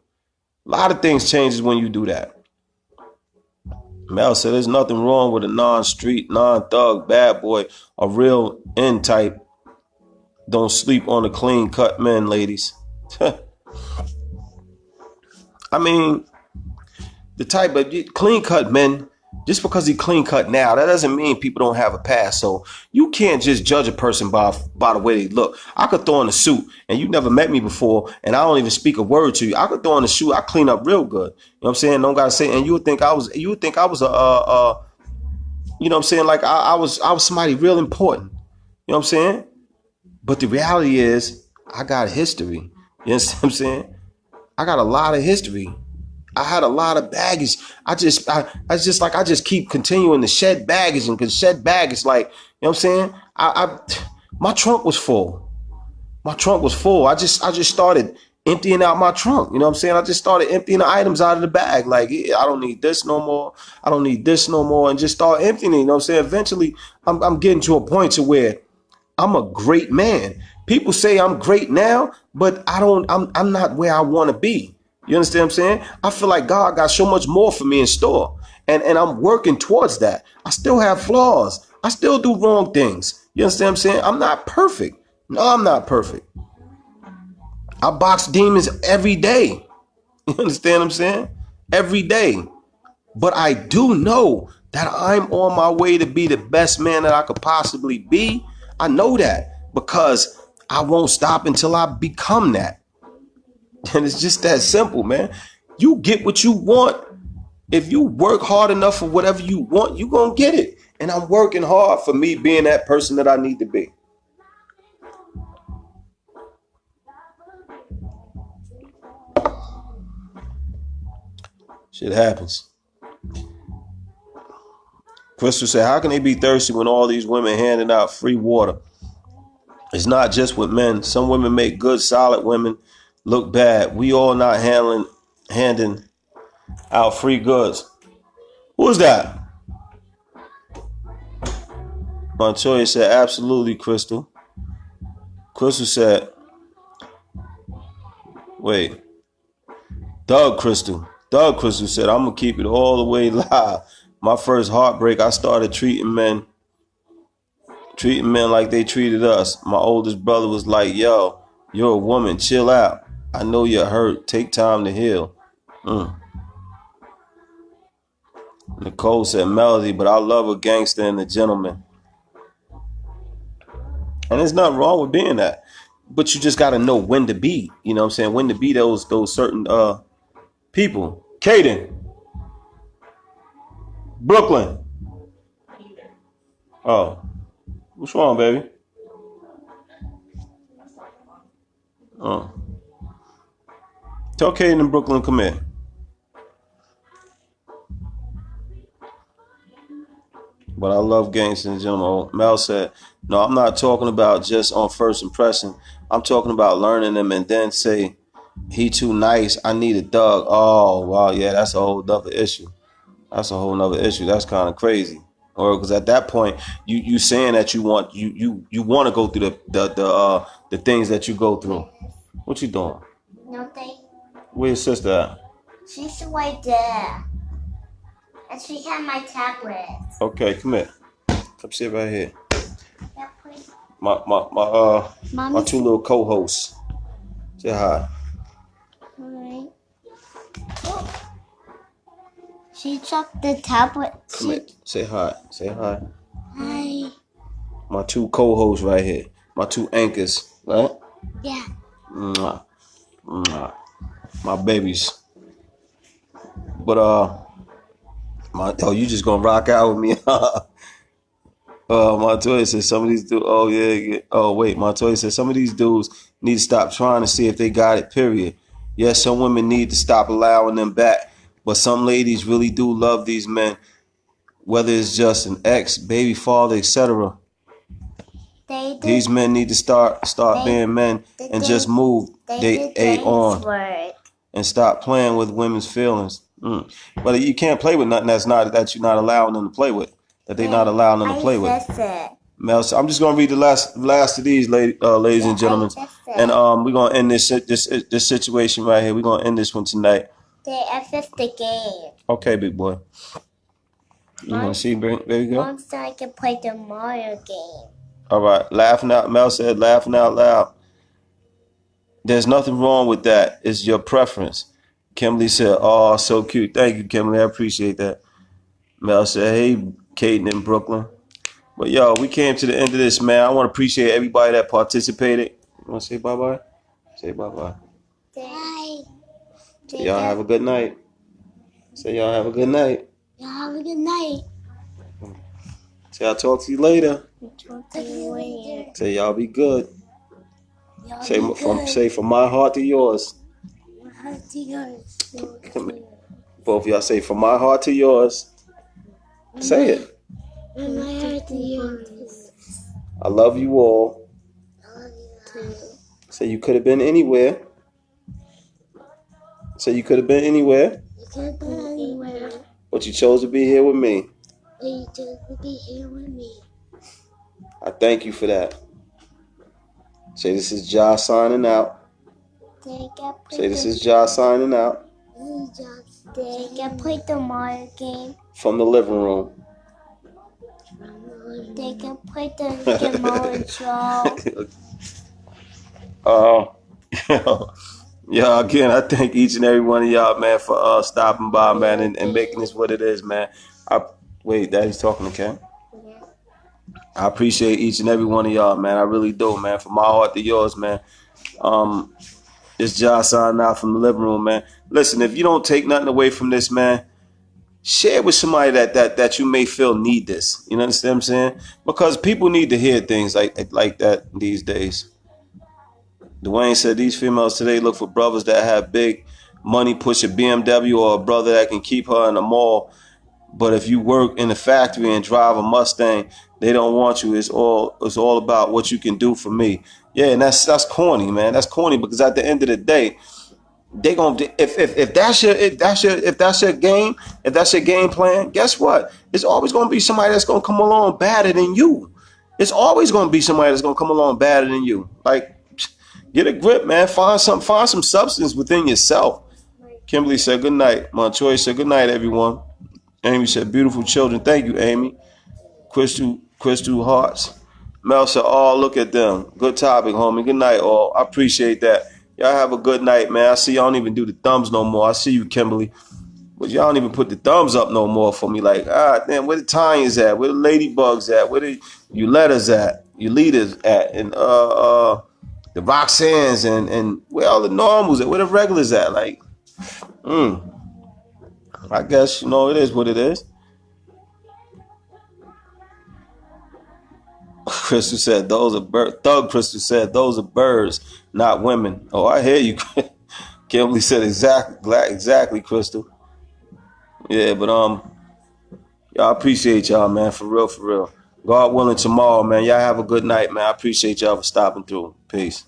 A lot of things changes when you do that. Mel said there's nothing wrong with a non-street, non-thug, bad boy, a real N type. Don't sleep on the clean-cut men, ladies. I mean, the type of clean-cut men, just because he clean-cut now, that doesn't mean people don't have a past. So you can't just judge a person by the way they look. I could throw on a suit, and you never met me before, and I don't even speak a word to you. I could throw on a suit, I clean up real good. You know what I'm saying? Don't gotta say, and you would think I was a you know what I'm saying? Like I was somebody real important. You know what I'm saying? But the reality is, I got a history. You understand what I'm saying? I got a lot of history. I had a lot of baggage. I just keep continuing to shed baggage and shed baggage. Like, you know what I'm saying? My trunk was full. My trunk was full. I just started emptying out my trunk. You know what I'm saying? I just started emptying the items out of the bag. Like, yeah, I don't need this no more. I don't need this no more. And just start emptying it. You know what I'm saying? Eventually, I'm getting to a point to where I'm a great man. People say I'm great now, but I'm not where I want to be. You understand what I'm saying? I feel like God got so much more for me in store. And I'm working towards that. I still have flaws. I still do wrong things. You understand what I'm saying? I'm not perfect. No, I'm not perfect. I box demons every day. You understand what I'm saying? Every day. But I do know that I'm on my way to be the best man that I could possibly be. I know that because I won't stop until I become that. And it's just that simple, man. You get what you want. If you work hard enough for whatever you want, you're going to get it. And I'm working hard for me being that person that I need to be. Shit happens. Crystal said, how can they be thirsty when all these women handing out free water? It's not just with men. Some women make good, solid women look bad. We all not handing out free goods. Who's that? Montoya said, absolutely, Crystal. Crystal said, wait. Doug Crystal said, I'm going to keep it all the way live. My first heartbreak, I started treating men like they treated us. My oldest brother was like, yo, you're a woman. Chill out. I know you're hurt. Take time to heal. Nicole said, Melody, but I love a gangster and a gentleman. And there's nothing wrong with being that. But you just got to know when to be. You know what I'm saying? When to be those certain people. Kaden. Brooklyn. Oh. What's wrong, baby? Oh. Tell Kaden and Brooklyn come in. But I love gangsters and gentlemen. Mel said, no, I'm not talking about just on first impression. I'm talking about learning them and then say, he too nice. I need a thug. Oh, wow. Yeah, that's a whole other issue. That's kind of crazy. Or because at that point, you saying that you want to go through the things that you go through. What you doing? Nothing. Where's your sister at? She's right there. And she had my tablet. Okay, come here. Come sit right here. Yeah, please. My two little co-hosts. Say hi. Alright. Oh. She dropped the tablet. Come here. Say hi. Say hi. Hi. My two co-hosts right here. My two anchors. Right? Yeah. Mwah. Mwah. My babies. But you just gonna rock out with me? Montoya said some of these dudes. Oh yeah. Oh wait, Montoya said some of these dudes need to stop trying to see if they got it. Period. Yes, some women need to stop allowing them back, but some ladies really do love these men, whether it's just an ex, baby father, etc. These men need to start being men and just move. They A on and stop playing with women's feelings. But you can't play with nothing that you're not allowing them to play with. That they're not allowing them to play with. Mel, so I'm just gonna read the last of these, ladies and gentlemen, and we're gonna end this situation right here. We're gonna end this one tonight. They assist the game. Okay, big boy. You wanna see, baby girl? Mom said I can play the Mario game. All right, laughing out. Mel said, laughing out loud. There's nothing wrong with that. It's your preference. Kimberly said, oh, so cute. Thank you, Kimberly. I appreciate that. Mel said, hey, Kaden in Brooklyn. But, yo, we came to the end of this, man. I want to appreciate everybody that participated. You want to say bye-bye? Say bye-bye. Bye. Say y'all have a good night. Say y'all have a good night. Y'all have a good night. Say I'll talk to you later. Talk to you later. Say y'all be good. Y'all Say be good. Say from my heart to yours. My heart to yours. Both of y'all say from my heart to yours. Say it. From my heart to yours. I love you all. I love you too. Say you could have been anywhere. So you could have been anywhere, You could have been anywhere. but you chose to be here with me. But you chose to be here with me. I thank you for that. Say this is Ja signing out. Say this is Ja signing out. They can play the Mario game. From the living room. They can play the Mario show. Yeah, again, I thank each and every one of y'all, man, for stopping by, man, and making this what it is, man. Wait, Daddy's talking, okay? Yeah. I appreciate each and every one of y'all, man. I really do, man. From my heart to yours, man. It's Josh signing out from the living room, man. Listen, if you don't take nothing away from this, man, share it with somebody that you may feel need this. You understand what I'm saying? Because people need to hear things like that these days. Dwayne said these females today look for brothers that have big money, push a BMW, or a brother that can keep her in the mall. But if you work in the factory and drive a Mustang, they don't want you. It's all about what you can do for me. Yeah, and that's corny, man. That's corny because at the end of the day, they gonna if that's your game plan. Guess what? It's always gonna be somebody that's gonna come along better than you. It's always gonna be somebody that's gonna come along better than you. Like, get a grip, man. Find some substance within yourself. Kimberly said good night. Montoya said good night, everyone. Amy said beautiful children. Thank you, Amy. Crystal Hearts. Mel said, oh, look at them. Good topic, homie. Good night, all. I appreciate that. Y'all have a good night, man. I see y'all don't even do the thumbs no more. I see you, Kimberly. But y'all don't even put the thumbs up no more for me. Like, damn, where the Tanyas at? Where the Ladybugs at? Where the Uletters at? Your leaders at? And the Roxannes and where all the normals at? Where the regulars at? Like, I guess, it is what it is. Crystal said those are birds. Thug Crystal said those are birds, not women. Oh, I hear you. Kimberly said exactly, Crystal. Yeah, but y'all appreciate y'all, man, for real. God willing, tomorrow, man. Y'all have a good night, man. I appreciate y'all for stopping through. Peace.